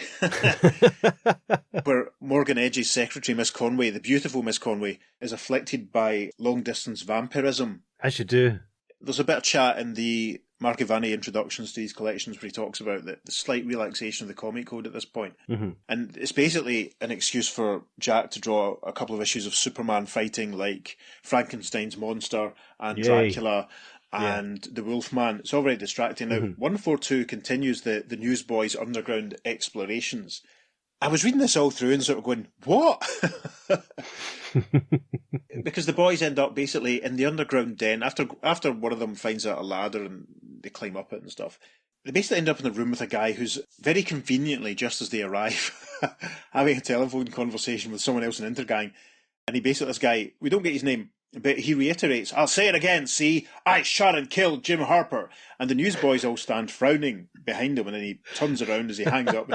where Morgan Edge's secretary, Miss Conway, the beautiful Miss Conway, is afflicted by long-distance vampirism. As you do. There's a bit of chat in the Mark Ivani introductions to these collections where he talks about the slight relaxation of the comic code at this point. Mm-hmm. And it's basically an excuse for Jack to draw a couple of issues of Superman fighting like Frankenstein's monster and Dracula and the Wolfman. It's all very distracting. Now, 142 continues the Newsboys' underground explorations. I was reading this all through and sort of going, what? Because the boys end up basically in the underground den. After one of them finds out a ladder and they climb up it and stuff, they basically end up in a room with a guy who's very conveniently, just as they arrive, having a telephone conversation with someone else in Intergang. And he basically, this guy, we don't get his name, but he reiterates, I'll say it again, see, I shot and killed Jim Harper. And the Newsboys all stand frowning behind him, and then he turns around as he hangs up.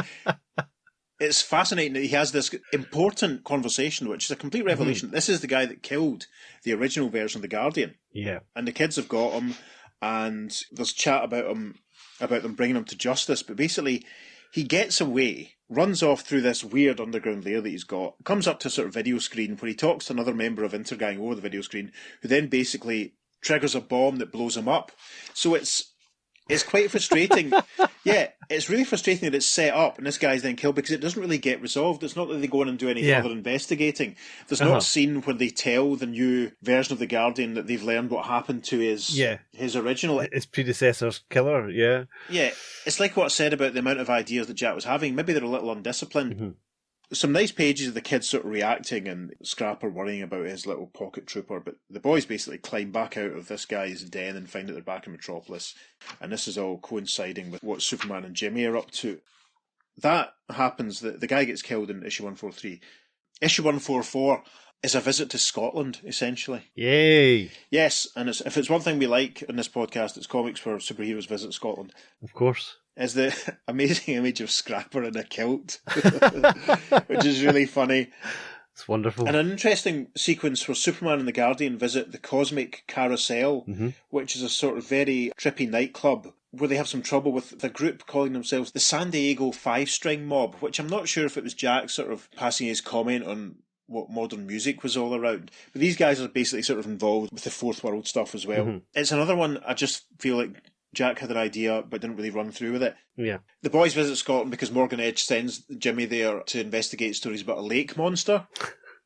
It's fascinating that he has this important conversation, which is a complete revelation. This is the guy that killed the original version of The Guardian. Yeah. And the kids have got him, and there's chat about them bringing him to justice. But basically, he gets away, runs off through this weird underground lair that he's got, comes up to a sort of video screen where he talks to another member of Intergang over the video screen, who then basically triggers a bomb that blows him up. So it's quite frustrating. Yeah, it's really frustrating that it's set up and this guy's then killed because it doesn't really get resolved. It's not that they go in and do any further investigating. There's not a scene where they tell the new version of The Guardian that they've learned what happened to his original. His predecessor's killer, yeah. Yeah, it's like what I said about the amount of ideas that Jack was having. Maybe they're a little undisciplined. Mm-hmm. Some nice pages of the kids sort of reacting and Scrapper worrying about his little pocket trooper, but the boys basically climb back out of this guy's den and find that they're back in Metropolis, and this is all coinciding with what Superman and Jimmy are up to. That happens, the guy gets killed in issue 143. Issue 144 is a visit to Scotland, essentially. Yay! Yes, and if it's one thing we like in this podcast, it's comics where superheroes visit Scotland. Of course. Is the amazing image of Scrapper in a kilt, which is really funny. It's wonderful. And an interesting sequence where Superman and the Guardian visit the Cosmic Carousel, which is a sort of very trippy nightclub where they have some trouble with the group calling themselves the San Diego Five-String Mob, which I'm not sure if it was Jack sort of passing his comment on what modern music was all around. But these guys are basically sort of involved with the Fourth World stuff as well. It's another one I just feel like Jack had an idea but didn't really run through with it. Yeah. The boys visit Scotland because Morgan Edge sends Jimmy there to investigate stories about a lake monster.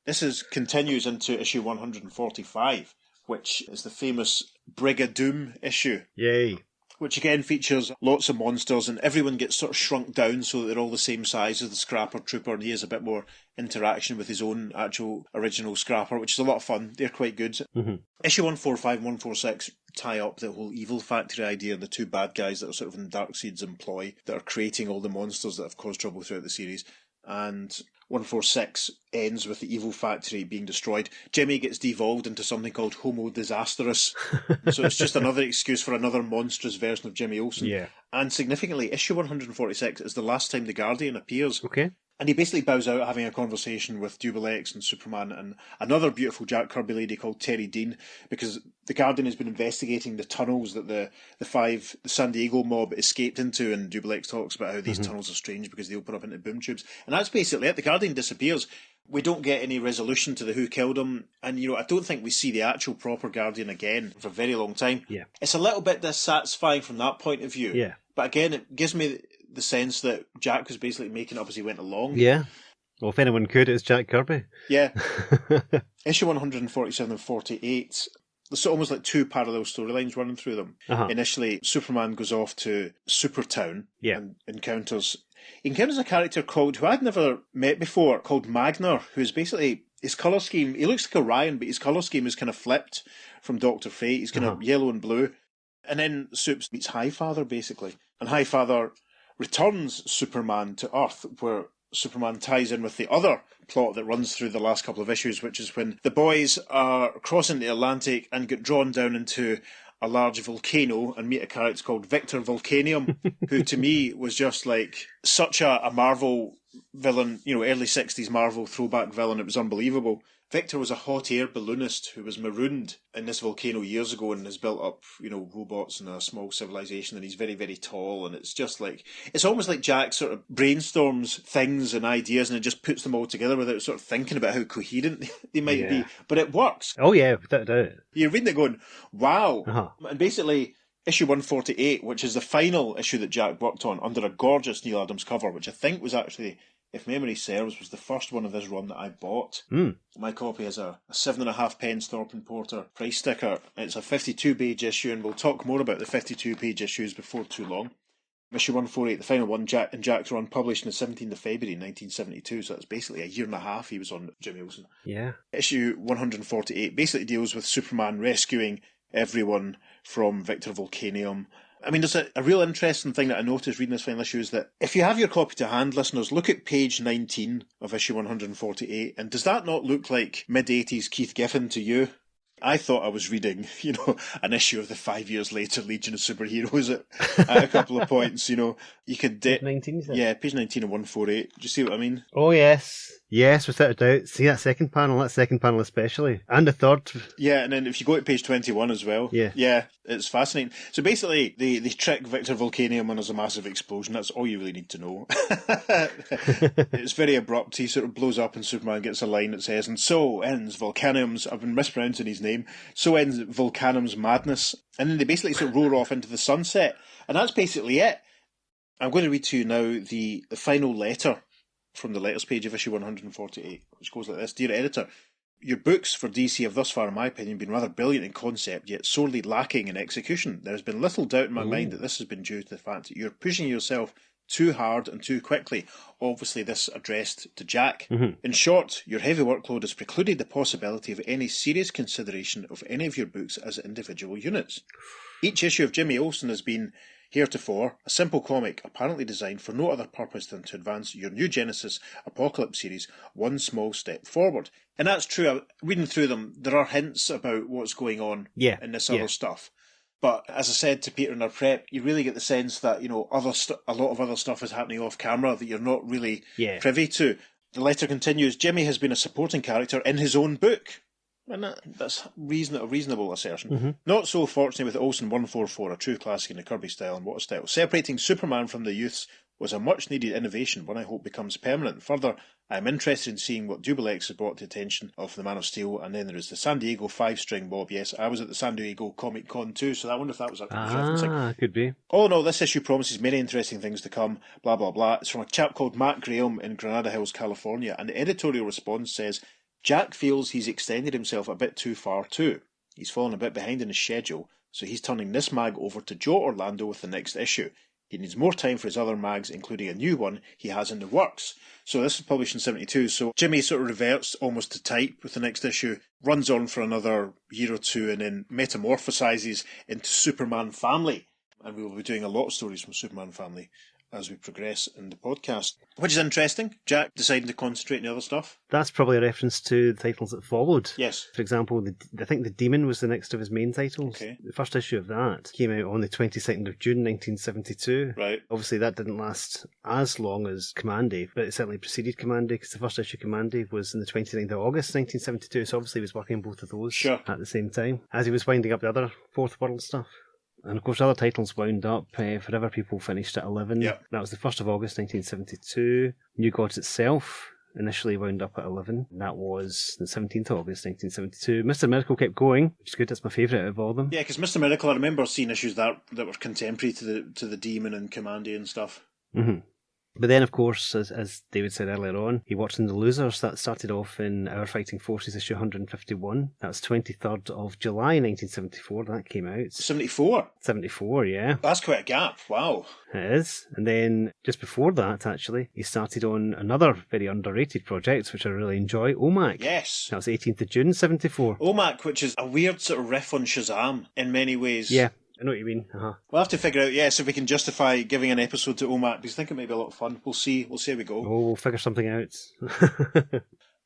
This continues into issue 145, which is the famous Brigadoon issue. Yay. Which again features lots of monsters and everyone gets sort of shrunk down so that they're all the same size as the Scrapper Trooper, and he has a bit more interaction with his own actual original Scrapper, which is a lot of fun. They're quite good. Issue 145 and 146 tie up the whole evil factory idea, the two bad guys that are sort of in Darkseid's employ that are creating all the monsters that have caused trouble throughout the series. And 146 ends with the evil factory being destroyed. Jimmy gets devolved into something called Homo Disastrous. So it's just another excuse for another monstrous version of Jimmy Olsen. Yeah. And significantly, issue 146 is the last time the Guardian appears. Okay. And he basically bows out having a conversation with Double X and Superman and another beautiful Jack Kirby lady called Terry Dean, because the Guardian has been investigating the tunnels that the San Diego mob escaped into, and Double X talks about how these tunnels are strange because they open up into boom tubes. And that's basically it. The Guardian disappears. We don't get any resolution to the who killed him, and I don't think we see the actual proper Guardian again for a very long time. Yeah. It's a little bit dissatisfying from that point of view. Yeah. But again, it gives me the sense that Jack was basically making up as he went along. Yeah. Well, if anyone could, it's Jack Kirby. Yeah. Issue 147 and 48, there's almost like two parallel storylines running through them. Initially, Superman goes off to Supertown and encounters a character who I'd never met before, called Magner, who's basically, his colour scheme, he looks like Orion, but his colour scheme is kind of flipped from Dr. Fate. He's kind of yellow and blue. And then Supes meets Highfather, basically. And Highfather returns Superman to Earth, where Superman ties in with the other plot that runs through the last couple of issues, which is when the boys are crossing the Atlantic and get drawn down into a large volcano and meet a character called Victor Volcanium, who to me was just like such a Marvel villain, early 60s Marvel throwback villain. It was unbelievable. Victor was a hot air balloonist who was marooned in this volcano years ago and has built up, robots and a small civilization, and he's very, very tall, and it's just like, it's almost like Jack sort of brainstorms things and ideas and it just puts them all together without sort of thinking about how coherent they might be. But it works. Oh yeah, without a doubt. You're reading it going, wow. Uh-huh. And basically, issue 148, which is the final issue that Jack worked on under a gorgeous Neil Adams cover, which I think was actually, if memory serves, was the first one of his run that I bought. My copy is a 7.5 Thorpe & Porter price sticker. It's a 52-page issue, and we'll talk more about the 52-page issues before too long. Issue 148, the final one, in Jack's run, published on the 17th of February 1972, so that's basically a year and a half he was on Jimmy Olsen. Yeah. Issue 148 basically deals with Superman rescuing everyone from Victor Volcanium. I mean, there's a real interesting thing that I noticed reading this final issue is that if you have your copy to hand, listeners, look at page 19 of issue 148, and does that not look like mid-80s Keith Giffen to you? I thought I was reading, an issue of the 5 years later Legion of Superheroes at a couple of points, You could... Page 19, is it? Yeah, page 19 of 148. Do you see what I mean? Oh, yes. Yes, without a doubt. See that second panel especially. And the third. Yeah, and then if you go to page 21 as well. Yeah. Yeah, it's fascinating. So basically, they trick Victor Volcanium and there's a massive explosion. That's all you really need to know. It's very abrupt. He sort of blows up and Superman gets a line that says, "And so ends Volcanium's," I've been mispronouncing his name, "so ends Volcanium's madness." And then they basically sort of roar off into the sunset. And that's basically it. I'm going to read to you now the final letter from the letters page of issue 148, which goes like this. "Dear editor, your books for DC have thus far, in my opinion, been rather brilliant in concept, yet sorely lacking in execution. There has been little doubt in my mind that this has been due to the fact that you're pushing yourself too hard and too quickly." Obviously this addressed to Jack. "In short, your heavy workload has precluded the possibility of any serious consideration of any of your books as individual units. Each issue of Jimmy Olsen has been heretofore a simple comic, apparently designed for no other purpose than to advance your New Genesis Apocalypse series one small step forward." And that's true. Reading through them, there are hints about what's going on in this other stuff. But as I said to Peter in our prep, you really get the sense that, a lot of other stuff is happening off camera that you're not really privy to. The letter continues, "Jimmy has been a supporting character in his own book." And that's a reasonable assertion. "Not so fortunate with Olsen 144, a true classic in the Kirby style, and what a style. Separating Superman from the youths was a much-needed innovation, one I hope becomes permanent. Further, I am interested in seeing what Double X has brought to the attention of the Man of Steel." And then there is the San Diego 5-string Bob. Yes, I was at the San Diego Comic Con too, so I wonder if that was referencing. Could be. "All in all, this issue promises many interesting things to come, blah, blah, blah. It's from a chap called Matt Graham in Granada Hills, California, and the editorial response says, Jack feels he's extended himself a bit too far too. He's fallen a bit behind in his schedule, so he's turning this mag over to Joe Orlando with the next issue. He needs more time for his other mags, including a new one he has in the works." So this was published in 72, so Jimmy sort of reverts almost to type with the next issue, runs on for another year or two, and then metamorphosises into Superman Family. And we will be doing a lot of stories from Superman Family as we progress in the podcast, which is interesting. Jack deciding to concentrate on the other stuff. That's probably a reference to the titles that followed. Yes. For example, I think The Demon was the next of his main titles. Okay. The first issue of that came out on the 22nd of June 1972. Right. Obviously, that didn't last as long as Commandy, but it certainly preceded Commandy, because the first issue of Commandy was in the 29th of August 1972, so obviously he was working on both of those at the same time, as he was winding up the other Fourth World stuff. And of course, other titles wound up. Forever People finished at 11. Yep. That was the 1st of August 1972. New Gods itself initially wound up at 11. That was the 17th of August 1972. Mr. Miracle kept going, which is good. That's my favourite out of all of them. Yeah, because Mr. Miracle, I remember seeing issues that were contemporary to the Demon and Commandy and stuff. Mm-hmm. But then, of course, as David said earlier on, he worked in The Losers. That started off in Our Fighting Forces issue 151. That was 23rd of July 1974. That came out. 74? 74, yeah. That's quite a gap. Wow. It is. And then, just before that, actually, he started on another very underrated project, which I really enjoy, OMAC. Yes. That was 18th of June 74. OMAC, which is a weird sort of riff on Shazam in many ways. Yeah. I know what you mean. We'll have to figure out, if we can justify giving an episode to OMAC, because I think it may be a lot of fun. We'll see how we go. Oh, we'll figure something out.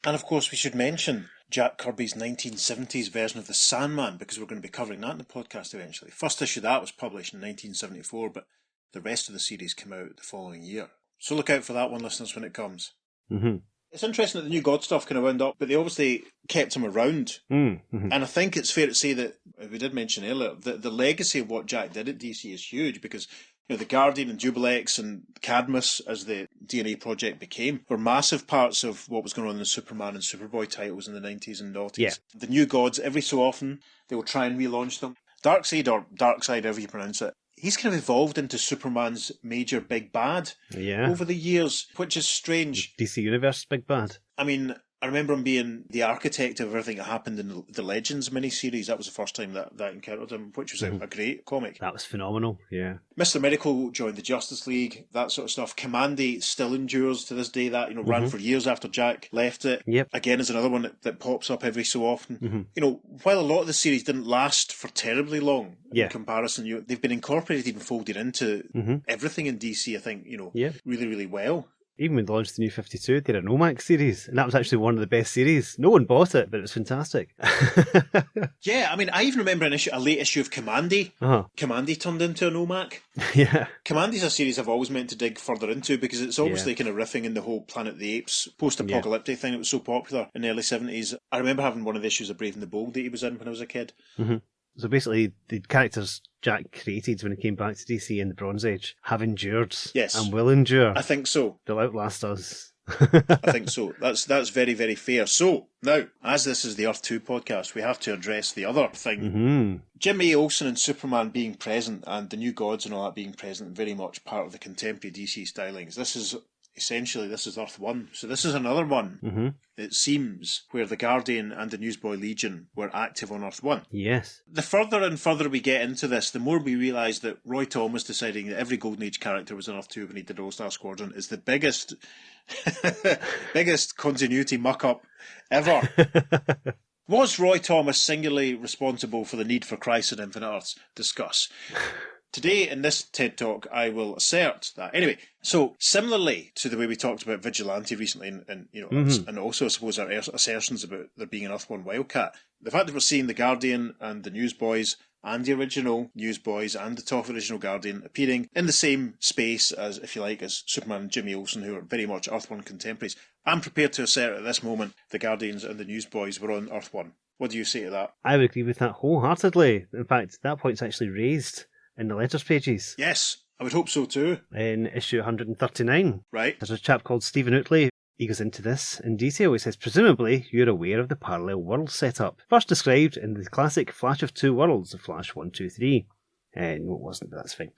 And of course, we should mention Jack Kirby's 1970s version of The Sandman, because we're going to be covering that in the podcast eventually. First issue of that was published in 1974, but the rest of the series came out the following year. So look out for that one, listeners, when it comes. Mm-hmm. It's interesting that the New God stuff kind of wound up, but they obviously kept him around. Mm-hmm. And I think it's fair to say that, we did mention earlier, that the legacy of what Jack did at DC is huge, because the Guardian and Jubilex and Cadmus, as the DNA project became, were massive parts of what was going on in the Superman and Superboy titles in the 90s and 90s. Yeah. The New Gods, every so often, they will try and relaunch them. Darkseid, or Darkseid, however you pronounce it, he's kind of evolved into Superman's major big bad over the years, which is strange. DC Universe big bad. I mean, I remember him being the architect of everything that happened in the Legends miniseries. That was the first time that I encountered him, which was a great comic. That was phenomenal, yeah. Mr. Miracle joined the Justice League, that sort of stuff. Commandy still endures to this day. That, ran for years after Jack left it. Yep. Again, is another one that pops up every so often. While a lot of the series didn't last for terribly long in comparison, they've been incorporated and folded into everything in DC, I think, really, really well. Even when they launched the New 52, they had an OMAC series, and that was actually one of the best series. No one bought it, but it was fantastic. Yeah, I mean, I even remember a late issue of Commandy. Commandy turned into an OMAC. Yeah. Commandy's a series I've always meant to dig further into, because it's obviously kind of riffing in the whole Planet of the Apes post-apocalyptic thing that was so popular in the early 70s. I remember having one of the issues of Brave and the Bold that he was in when I was a kid. So basically, the characters Jack created when he came back to DC in the Bronze Age have endured. Yes. And will endure. I think so. They'll outlast us. I think so. That's very, very fair. So, now, as this is the Earth 2 podcast, we have to address the other thing. Jimmy Olsen and Superman being present, and the New Gods and all that being present, very much part of the contemporary DC stylings. This is Earth 1. So this is another one, it seems, where the Guardian and the Newsboy Legion were active on Earth 1. Yes. The further and further we get into this, the more we realise that Roy Thomas deciding that every Golden Age character was on Earth 2 when he did All-Star Squadron is the biggest continuity muck-up ever. Was Roy Thomas singularly responsible for the need for Crisis on Infinite Earths? Discuss. Today, in this TED Talk, I will assert that. Anyway, so similarly to the way we talked about Vigilante recently, and also, I suppose, our assertions about there being an Earth 1 Wildcat, the fact that we're seeing the Guardian and the Newsboys and the original Newsboys and the top original Guardian appearing in the same space as, if you like, as Superman and Jimmy Olsen, who are very much Earth 1 contemporaries, I'm prepared to assert at this moment the Guardians and the Newsboys were on Earth 1. What do you say to that? I would agree with that wholeheartedly. In fact, that point's actually raised in the letters pages. Yes, I would hope so too. In issue 139. Right. There's a chap called Stephen Utley. He goes into this in detail. He says, presumably, you're aware of the parallel world setup, first described in the classic Flash of Two Worlds, the Flash 123. No, it wasn't, but that's fine.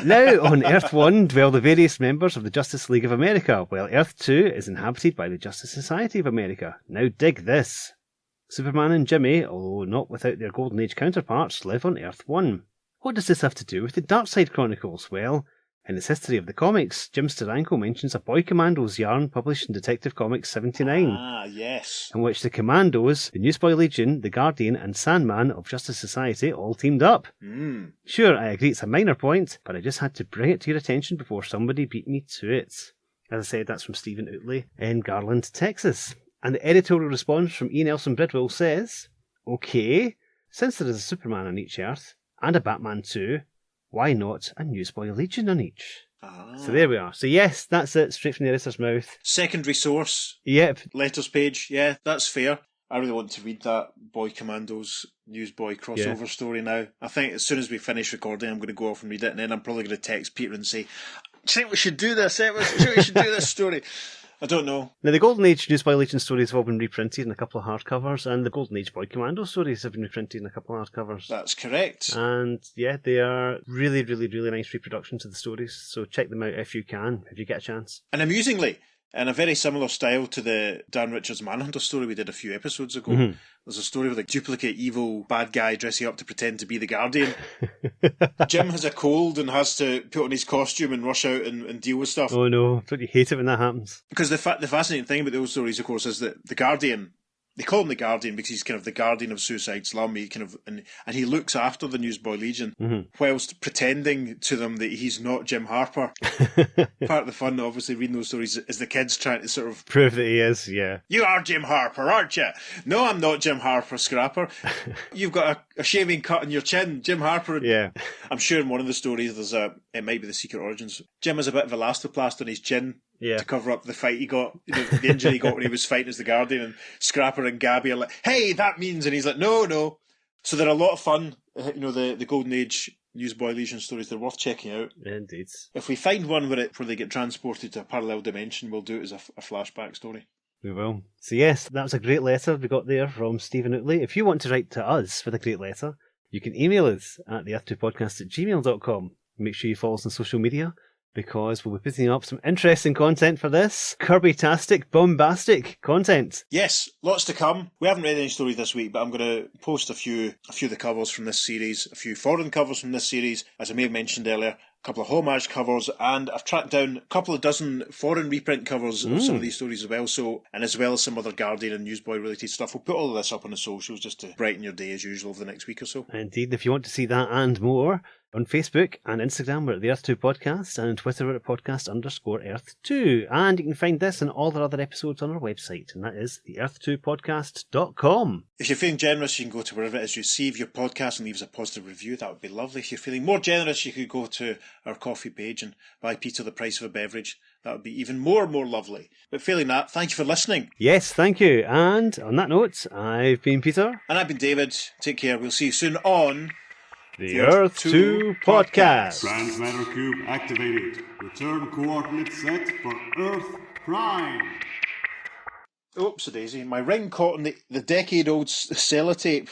Now, on Earth 1 dwell the various members of the Justice League of America, while Earth 2 is inhabited by the Justice Society of America. Now dig this. Superman and Jimmy, although not without their Golden Age counterparts, live on Earth 1. What does this have to do with the Darkseid Chronicles? Well, in its history of the comics, Jim Steranko mentions a Boy Commandos yarn published in Detective Comics 79. Ah, yes. In which the Commandos, the Newsboy Legion, the Guardian and Sandman of Justice Society all teamed up. Sure, I agree it's a minor point, but I just had to bring it to your attention before somebody beat me to it. As I said, that's from Stephen Utley in Garland, Texas. And the editorial response from E. Nelson Bridwell says, okay, since there is a Superman on each Earth, and a Batman too, why not a Newsboy Legion on each? So there we are. So yes, that's it, straight from the editor's mouth. Secondary source. Yep. Letters page. Yeah, that's fair. I really want to read that Boy Commandos Newsboy crossover story now. I think as soon as we finish recording, I'm going to go off and read it, and then I'm probably going to text Peter and say, I think we should do this. I think we should do this story. I don't know. Now, the Golden Age Newsboy Legion stories have all been reprinted in a couple of hardcovers, and the Golden Age Boy Commando stories have been reprinted in a couple of hardcovers. That's correct. And yeah, they are really, really, really nice reproductions of the stories, so check them out if you can, if you get a chance. And amusingly, in a very similar style to the Dan Richards Manhunter story we did a few episodes ago, there's a story with a duplicate evil bad guy dressing up to pretend to be the Guardian. Jim has a cold and has to put on his costume and rush out and deal with stuff. Oh no, don't you hate it when that happens? Because the fascinating thing about those stories, of course, is that the Guardian, they call him the Guardian because he's kind of the guardian of Suicide Slum. He kind of and he looks after the Newsboy Legion whilst pretending to them that he's not Jim Harper. Part of the fun, obviously, reading those stories is the kids trying to sort of prove that he is. Yeah, you are Jim Harper, aren't you? No, I'm not Jim Harper, Scrapper. You've got a shaving cut on your chin, Jim Harper. Yeah, I'm sure in one of the stories it might be the Secret Origins. Jim has a bit of elastoplast on his chin. to cover up the fight he got, the injury he got when he was fighting as the Guardian, and Scrapper and Gabby are like, hey, that means, and he's like, no. So they're a lot of fun, the Golden Age Newsboy Legion stories, they're worth checking out. Indeed. If we find one where they get transported to a parallel dimension, we'll do it as a flashback story. We will. So yes, that was a great letter we got there from Stephen Outley. If you want to write to us with a great letter, you can email us at theearth2podcast@gmail.com. Make sure you follow us on social media, because we'll be putting up some interesting content for this. Kirby-tastic, bombastic content. Yes, lots to come. We haven't read any stories this week, but I'm going to post a few of the covers from this series, a few foreign covers from this series, as I may have mentioned earlier, a couple of homage covers, and I've tracked down a couple of dozen foreign reprint covers of some of these stories as well, and as well as some other Guardian and Newsboy related stuff. We'll put all of this up on the socials just to brighten your day as usual over the next week or so. Indeed, if you want to see that and more, on Facebook and Instagram, we're at the Earth2 Podcast, and on Twitter, we're at podcast_Earth2. And you can find this and all our other episodes on our website, and that is theearth2podcast.com. If you're feeling generous, you can go to wherever it is you receive your podcast and leave us a positive review. That would be lovely. If you're feeling more generous, you could go to our coffee page and buy Peter the price of a beverage. That would be even more lovely. But failing that, thank you for listening. Yes, thank you. And on that note, I've been Peter. And I've been David. Take care. We'll see you soon on The Earth2 Podcast. Transmatter cube activated. Return coordinates set for Earth Prime. Oops, a daisy. My ring caught on the decade-old sellotape.